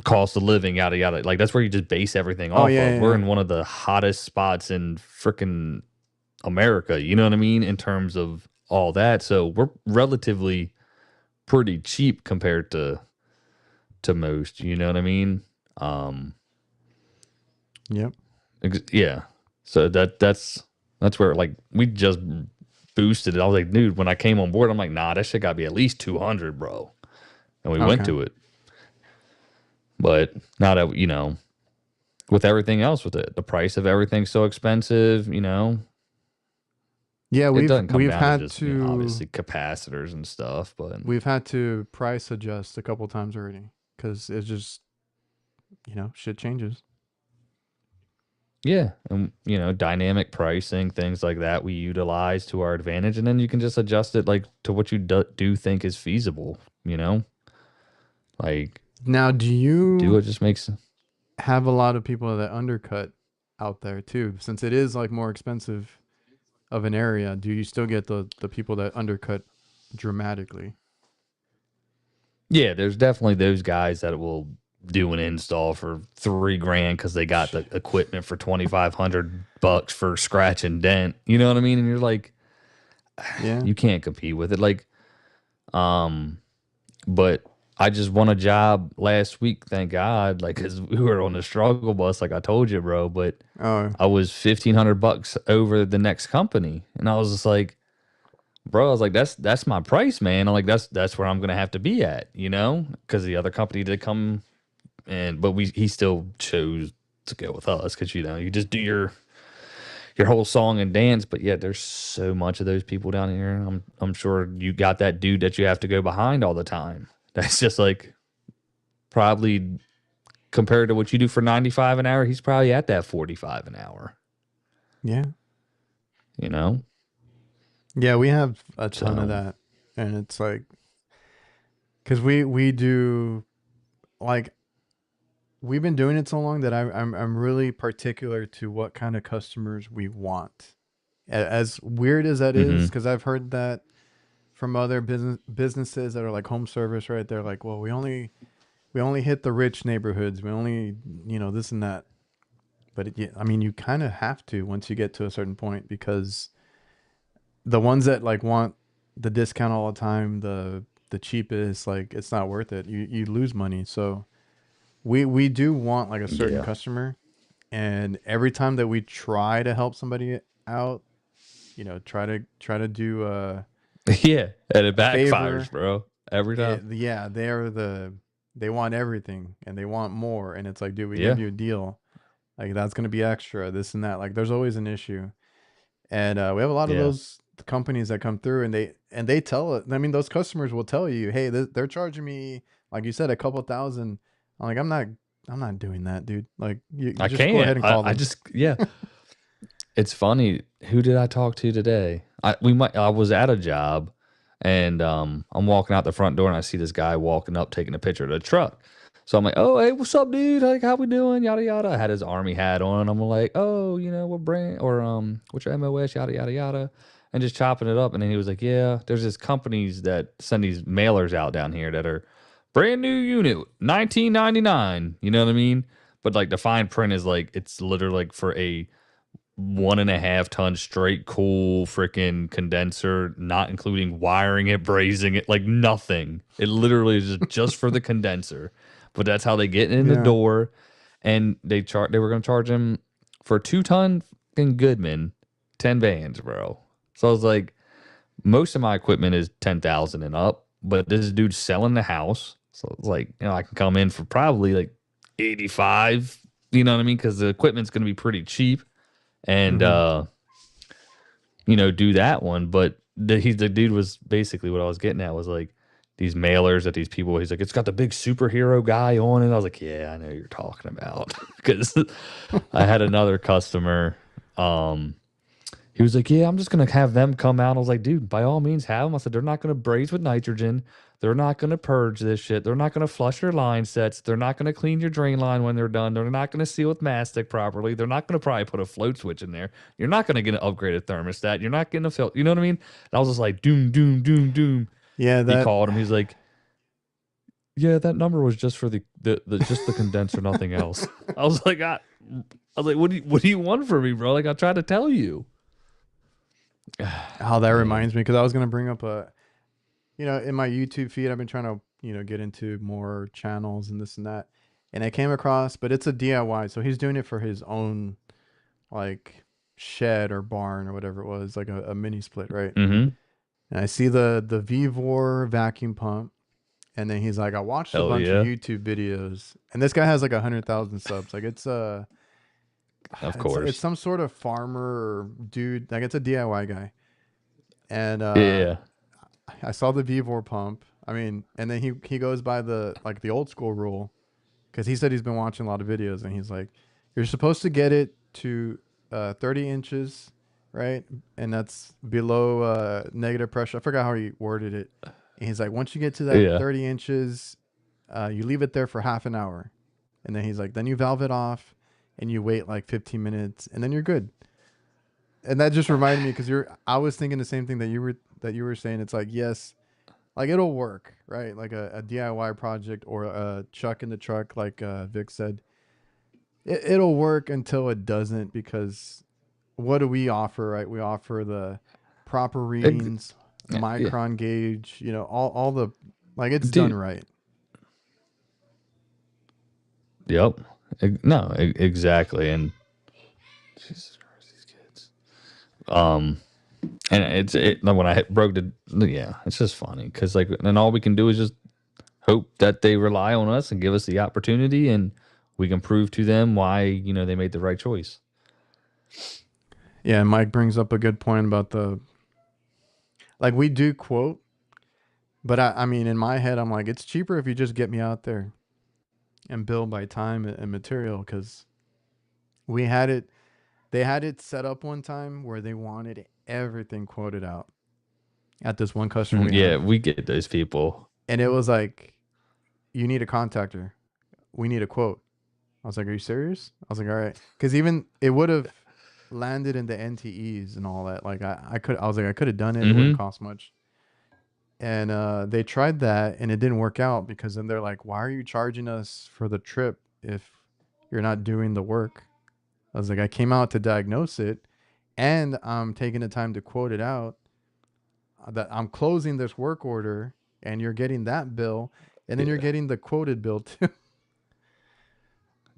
cost of living, yada yada. Like that's where you just base everything Oh off yeah, of. yeah, We're yeah. in one of the hottest spots in freaking America, you know what I mean, in terms of all that. So we're relatively pretty cheap compared to most, you know what I mean? Um Yep. yeah. So that's where like we just boosted it. I was like, dude, when I came on board, I'm like, nah, that shit gotta be at least 200, bro. And we went Okay. to it. But now that with everything else with it, the price of everything's so expensive, Yeah, it doesn't come we've down to had just, to obviously capacitors and stuff, but we've had to price adjust a couple times already cuz it's just, shit changes. yeah, and dynamic pricing, things like that we utilize to our advantage, and then you can just adjust it like to what you do think is feasible, like Now, do do you what just makes have a lot of people that undercut out there too? Since it is like more expensive of an area, do you still get the people that undercut dramatically? yeah, there's definitely those guys that will do an install for 3 grand because they got the equipment for 2,500 bucks for scratch and dent. You know what I mean? And you're like, Yeah. you can't compete with it. Like, um, but I just won a job last week, thank God. Like, cause we were on the struggle bus, like I told you, bro. But Oh, I was 1,500 bucks over the next company, and I was just like, bro, I was like, that's my price, man. I'm like, that's where I'm gonna have to be at, because the other company did come but he still chose to go with us because you just do your whole song and dance. But yet there's so much of those people down here. I'm sure you got that dude that you have to go behind all the time. That's just like probably compared to what you do for 95 an hour, he's probably at that 45 an hour, yeah. you know? Yeah, we have a ton of So that. And it's like cuz we do like we've been doing it so long that I'm really particular to what kind of customers we want. As weird as that is, mm-hmm. cuz I've heard that from other businesses that are like home service, right? They're like, "Well, we only hit the rich neighborhoods. We only, this and that." But yeah, I mean, you kind of have to once you get to a certain point because the ones that like want the discount all the time, the cheapest, like it's not worth it. You lose money. So we do want like a certain Yeah. customer, and every time that we try to help somebody out, try to do Yeah, and it a backfires, favor. bro, every time. Yeah, they want everything and they want more, and it's like, dude, we Yeah, give you a deal, like that's gonna be extra, this and that. Like, there's always an issue, and we have a lot of yeah. those companies that come through, and they tell it. I mean, those customers will tell you, hey, they're charging me, like you said, a couple thousand. I'm like, I'm not doing that, dude. Like, you I just go can't. ahead and call I them. just yeah. It's funny. Who did I talk to today? I was at a job, and I'm walking out the front door, and I see this guy walking up, taking a picture of the truck. So I'm like, "Oh, hey, what's up, dude? Like, how we doing? Yada yada." I had his army hat on, and I'm like, "Oh, what brand or what's your MOS? Yada yada yada," and just chopping it up. And then he was like, "Yeah, there's these companies that send these mailers out down here that are brand new unit, 1999. You know what I mean? But like the fine print is like it's literally like for a 1.5 ton straight cool freaking condenser, not including wiring it, brazing it, like nothing. It literally is just for the condenser. But that's how they get in the Yeah, door. And they were gonna charge him for a 2 ton in Goodman, 10 bands, bro. So I was like, most of my equipment is 10,000 and up, but this dude's selling the house. So it's like, I can come in for probably like 85, you know what I mean? Because the equipment's gonna be pretty cheap and hmm do that one. But the dude was basically what I was getting at was like these mailers that these people. He's like, it's got the big superhero guy on it. I was like, yeah, I know you're talking about because I had another customer. He was like, yeah, I'm just gonna have them come out. I was like, dude, by all means, have them. I said, they're not gonna braze with nitrogen. They're not gonna purge this shit. They're not gonna flush your line sets. They're not gonna clean your drain line when they're done. They're not gonna seal with mastic properly. They're not gonna probably put a float switch in there. You're not gonna get an upgraded thermostat. You're not getting a filter. You know what I mean? And I was just like, doom, doom, doom, doom. yeah, He that. called him. He's like, yeah, that number was just for the just the condenser, nothing else. I was like, what do you want from me, bro? Like I tried to tell you. How that Man. reminds me, because I was gonna bring up in my YouTube feed, I've been trying to, get into more channels and this and that. And I came across, but it's a DIY. So he's doing it for his own, like, shed or barn or whatever it was, like a mini split, right? Mm-hmm. And I see the Vivore vacuum pump. And then he's like, I watched a Hell bunch of yeah. YouTube videos. And this guy has like 100,000 subs. Like, Of it's course. some sort of farmer dude. Like, it's a DIY guy. And Yeah. I saw the Vivore pump. I mean, and then he goes by the old school rule, because he said he's been watching a lot of videos, and he's like, you're supposed to get it to 30 inches, right? And that's below negative pressure. I forgot how he worded it. And he's like, once you get to that Yeah. 30 inches, you leave it there for half an hour, and then he's like, then you valve it off, and you wait like 15 minutes, and then you're good. And that just reminded me, because I was thinking the same thing that you were saying. It's like, yes, like it'll work, right? Like a DIY project or a chuck in the truck, like Vic said. It'll work until it doesn't, because what do we offer, right? We offer the proper Ex- readings, yeah. micron gauge, all the, like, it's done Dude. right. Yep. No, exactly. And Jesus Christ, these kids. And like when broke the, yeah, it's just funny because like, then all we can do is just hope that they rely on us and give us the opportunity and we can prove to them why, they made the right choice. Yeah, and Mike brings up a good point about like, we do quote, but I mean, in my head, I'm like, it's cheaper if you just get me out there and bill by time and material, because we had it they had it set up one time where they wanted everything quoted out at this one customer we Yeah, have. we get those people. And it was like, you need a contactor. We need a quote. I was like, are you serious? I was like, all right. Because even it would have landed in the NTEs and all that. Like, I was like, I could have done it. It wouldn't Mm-hmm. cost much. And they tried that and it didn't work out, because then they're like, why are you charging us for the trip if you're not doing the work? I was like, I came out to diagnose it, and I'm taking the time to quote it out. That I'm closing this work order, and you're getting that bill, and then you're Yeah. getting the quoted bill too.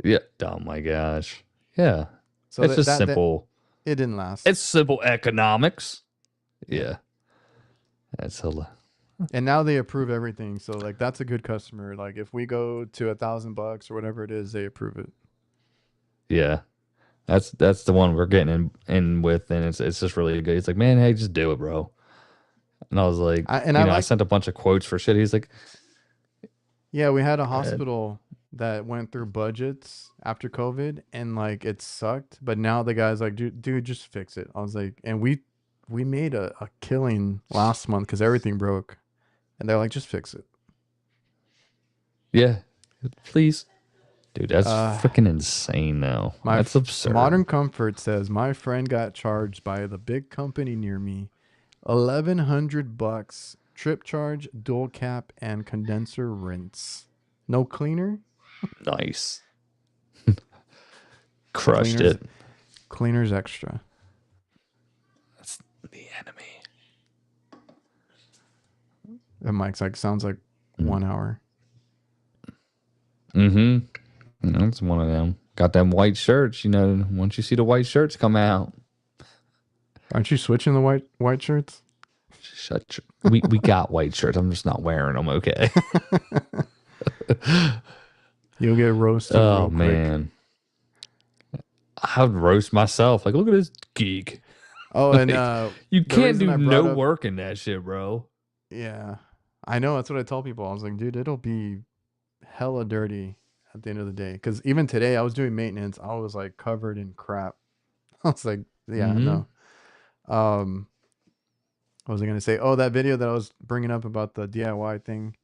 Yeah. Oh my gosh. Yeah. So It's that just that that simple. it didn't last. It's simple economics. Yeah. That's hilarious. And now they approve everything. So like that's a good customer. Like if we go to $1,000 or whatever it is, they approve it. Yeah. That's the one we're getting in with, and it's just really good. He's like, man, hey, just do it, bro. And I was like, I sent a bunch of quotes for shit. He's like, yeah, we had a hospital that went through budgets after COVID, and like it sucked. But now the guy's like, dude, just fix it. I was like, and we made a killing last month because everything broke, and they're like, just fix it. Yeah, please. Dude, that's freaking insane now. That's absurd. Modern Comfort says, my friend got charged by the big company near me $1,100 trip charge, dual cap, and condenser rinse. No cleaner? Nice. Crushed it. Cleaner's extra. That's the enemy. And Mike's like, sounds like 1 hour. Mm-hmm. That's one of them. Got them white shirts, once you see the white shirts come out. Aren't you switching the white shirts? We got white shirts. I'm just not wearing them, okay? You'll get roasted. Oh, man. I would roast myself. Like, look at this geek. Oh, like, and you can't do no work in that shit, bro. Yeah. I know. That's what I tell people. I was like, dude, it'll be hella dirty at the end of the day. Because even today, I was doing maintenance. I was like covered in crap. I was like, yeah, no. What was I going to say? Oh, that video that I was bringing up about the DIY thing.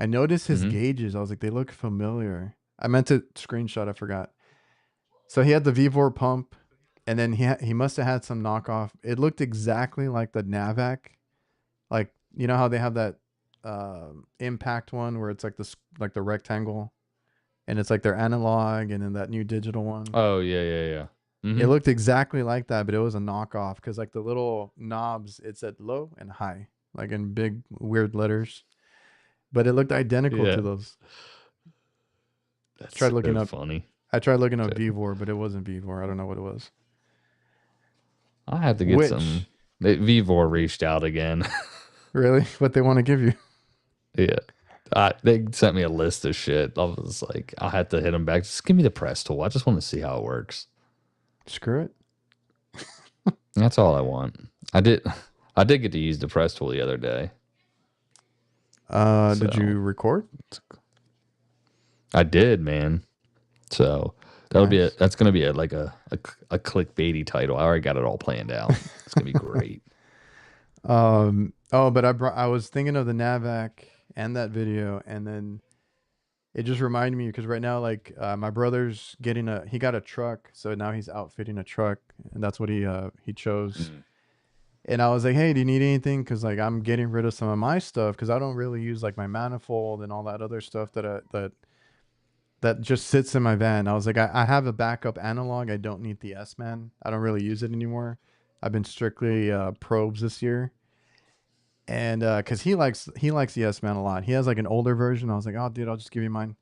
I noticed his gauges. I was like, they look familiar. I meant to screenshot. I forgot. So he had the Vivore pump, and then he must have had some knockoff. It looked exactly like the Navac. Like, you know how they have that impact one where it's like the rectangle, and it's like their analog, and then that new digital one. Oh, yeah. Mm-hmm. It looked exactly like that, but it was a knockoff because like the little knobs, it said low and high, like in big weird letters. But it looked identical to those. That's tried looking up. Funny. I tried looking up Vivore, but it wasn't Vivore. I don't know what it was. I had to get some. Vivore reached out again. Really? What they want to give you? Yeah. They sent me a list of shit. I was like, I had to hit them back. Just give me the press tool. I just want to see how it works. Screw it. That's all I want. I did get to use the press tool the other day. Did you record? I did, man. So that's gonna be like a clickbaity title. I already got it all planned out. It's gonna be great. But I was thinking of the Navac and that video, and then it just reminded me because right now, like my brother's he got a truck, so now he's outfitting a truck, and that's what he chose. And I was like, hey, do you need anything? Because like I'm getting rid of some of my stuff because I don't really use like my manifold and all that other stuff that just sits in my van. I was like, I have a backup analog. I don't need the S-Man. I don't really use it anymore. I've been strictly probes this year. And because he likes the S-Man a lot. He has like an older version. I was like, oh, dude, I'll just give you mine.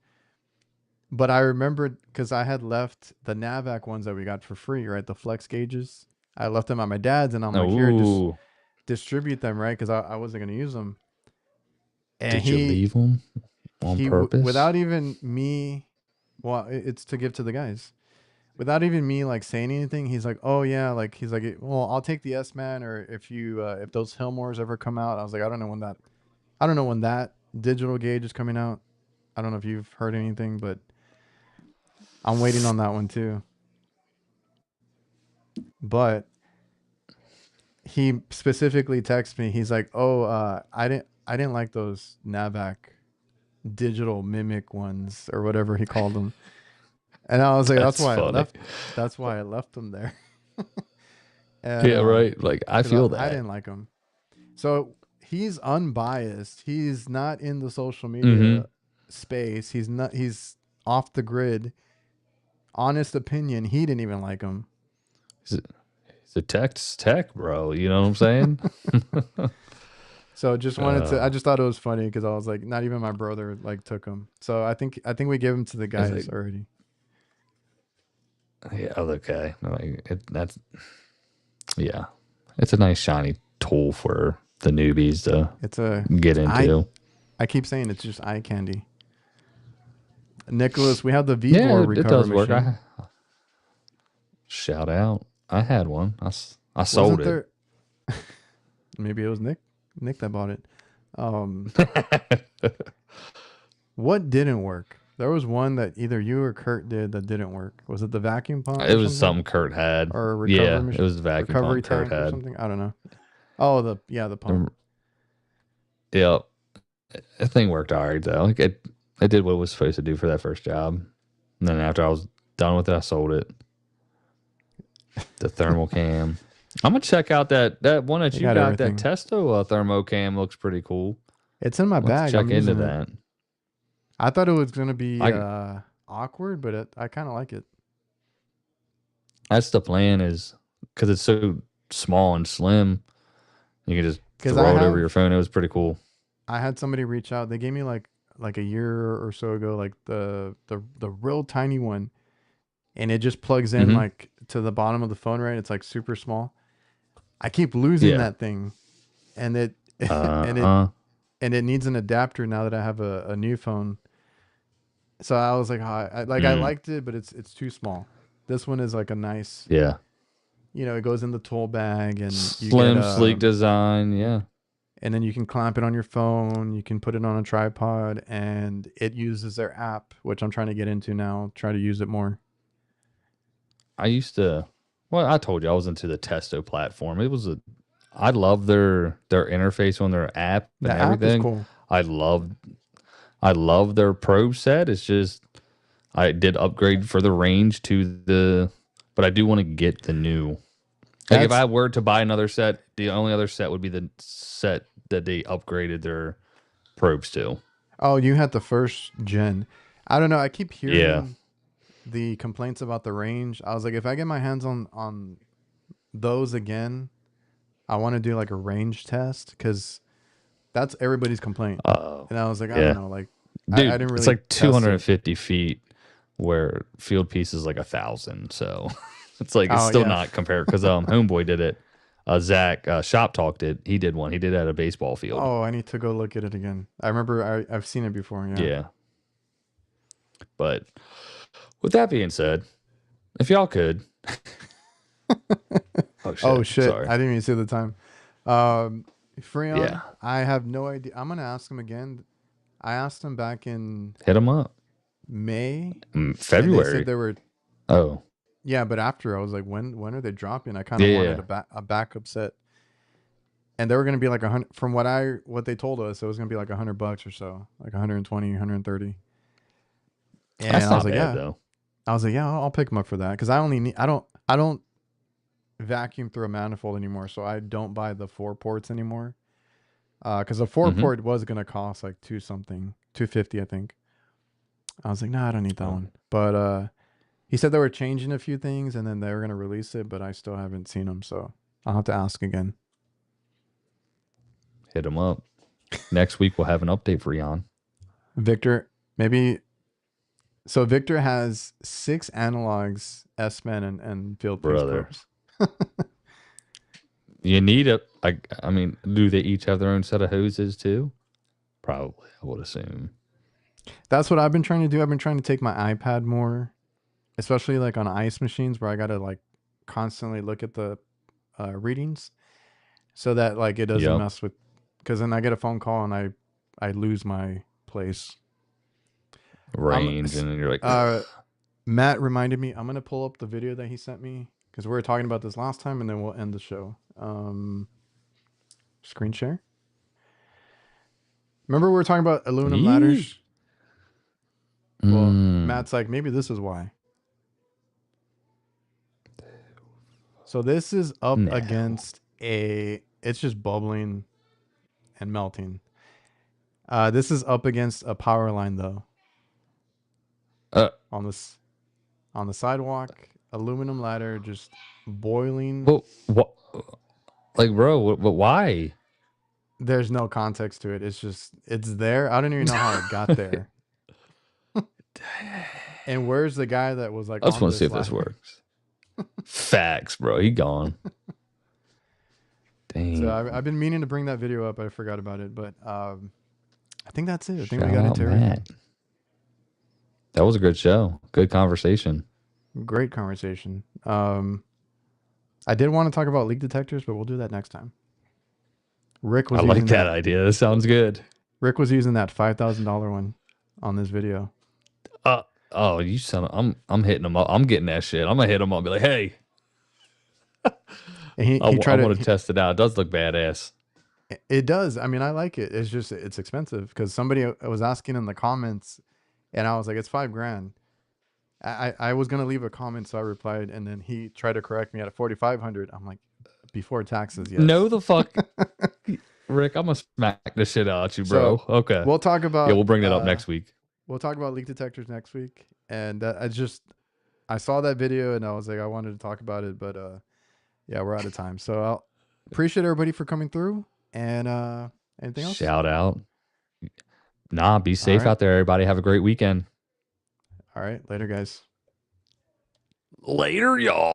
But I remembered because I had left the Navac ones that we got for free, right? The flex gauges. I left them at my dad's, and I'm like, here, just distribute them, right? Because I wasn't going to use them. And did you leave them on purpose? Without even me, well, it's to give to the guys. Without even me like saying anything, he's like, oh yeah, like he's like, well, I'll take the S-Man, or if those Hillmores ever come out. I was like, I don't know when that digital gauge is coming out. I don't know if you've heard anything, but I'm waiting on that one too. But he specifically texted me. He's like, oh, I didn't like those Navac digital mimic ones or whatever he called them. And I was like, that's why I left them there. And, yeah, right. Like I feel that I didn't like them. So he's unbiased. He's not in the social media space. He's off the grid. Honest opinion, he didn't even like them. He's a tech, bro. You know what I'm saying? So just I just thought it was funny because I was like, not even my brother like took them. So I think we gave them to the guys already. Yeah, okay. Like, that's yeah. It's a nice shiny tool for the newbies to get it's eye. into. I keep saying it's just eye candy. Nicholas, we have the Yeah, Vivore it recover does work. machine. Shout out. I had one. I sold Wasn't it. there? Maybe it was Nick that bought it. Um, what didn't work? There was one that either you or Kurt did that didn't work. Was it the vacuum pump It or was something, something Kurt had. or a recovery Yeah, it machine, was the vacuum recovery pump Kurt tank or had. something? I don't know. Oh, the pump. Um, Yeah, the thing worked all right though. Like it did what it was supposed to do for that first job. And then after I was done with it, I sold it. The thermal cam. I'm gonna check out that one that You you got got. That everything. Testo thermo cam looks pretty cool. It's in my Let's bag. check I'm into using it. that. I thought it was gonna be I awkward, but I kind of like it. That's the plan, is because it's so small and slim. You can just Because throw it over your phone. It was pretty cool. I had somebody reach out. They gave me like a year or so ago, like the real tiny one, and it just plugs in Mm-hmm. like to the bottom of the phone, right? It's like super small. I keep losing Yeah. that thing, and it Uh-huh. and it needs an adapter now that I have a new phone. So I was like, I liked it, but it's too small. This one is like a nice, Yeah. it goes in the tool bag, and you Slim, get sleek design. Yeah. and then you can clamp it on your phone. You can put it on a tripod, and it uses their app, which I'm trying to get into now. Try to use it more. I used to. Well, I told you I was into the Testo platform. I love their interface on their app The and app is everything. cool. I love their probe set. It's just I did upgrade for the range but I do want to get the new. Like if That's I were to buy another set, the only other set would be the set that they upgraded their probes to. Oh, you had the first gen. I don't know. I keep Yeah. hearing the complaints about the range. I was like, if I get my hands on those again, I want to do like a range test because that's everybody's complaint. Oh, And I was like, I yeah. don't know, like I Dude, didn't really it's like test it. 250 feet where field piece is like 1,000. So it's like, it's Oh, still yeah. not compared because Homeboy did it. Zach Shop Talk he did one. He did it at a baseball field. Oh, I need to go look at it again. I remember I've seen it before. Yeah. Yeah. But with that being said, if y'all could. Oh shit! Sorry. I didn't even see the time. Freon, Yeah. I have no idea. I'm gonna ask him again. I asked him back in Hit him up. May. And they February. said they were. Oh. Yeah, but after I was like, when are they dropping? I kind of wanted a backup set, and they were gonna be like 100. From what they told us, it was gonna be like $100 or so, like 120, 130. And That's I not was like, bad yeah. though. I was like, yeah, I'll pick them up for that because I only need. I don't vacuum through a manifold anymore, so I don't buy the 4 ports anymore. Because the 4 port was gonna cost like 250, I think. I was like, no, I don't need that one. But he said they were changing a few things and then they were gonna release it, but I still haven't seen them, so I'll have to ask again. Hit him up. Next week we'll have an update for Jan. Victor, maybe. So Victor has 6 analogs, S-Men and field piece Brother. probes. You need it. I mean, do they each have their own set of hoses too? Probably, I would assume. That's what I've been trying to do. I've been trying to take my iPad more, especially like on ice machines where I gotta like constantly look at the readings, so that like it doesn't mess with. Because then I get a phone call and I lose my place. Range, and then you're like, Matt reminded me. I'm gonna pull up the video that he sent me because we were talking about this last time, and then we'll end the show. Screen share. Remember we were talking about aluminum ladders? Well, Matt's like, maybe this is why. So this is up against it's just bubbling and melting. This is up against a power line though. On the sidewalk, aluminum ladder just boiling. well, what? Like, bro, but why? There's no context to it. It's there. I don't even know how it got there. And where's the guy that was like I just on want to see this if this line? works. Facts, bro. He gone. Dang. So I've been meaning to bring that video up. I forgot about it, but I think that's it. I think we Shout got out into Matt. everything. That was a good show. Good conversation. Great conversation. I did want to talk about leak detectors, but we'll do that next time. Rick was I like using that idea. That sounds good. Rick was using that $5,000 one on this video. Oh, you son! I'm hitting him up. I'm getting that shit. I'm gonna hit him up. And be like, hey, And he I tried want to test it out. It does look badass. It does. I mean, I like it. It's just it's expensive because somebody was asking in the comments, and I was like, it's $5,000. I was gonna leave a comment, so I replied, and then he tried to correct me at 4,500. I'm like, before taxes, yes. No, the fuck, Rick. I'm gonna smack the shit out of you, bro. So, okay, we'll talk about. yeah, we'll bring that up next week. We'll talk about leak detectors next week, and I saw that video and I was like, I wanted to talk about it, but yeah, we're out of time. So I'll appreciate everybody for coming through, and anything else? Shout out. Nah, be safe out there, everybody. Have a great weekend. All right, later, guys. Later, y'all.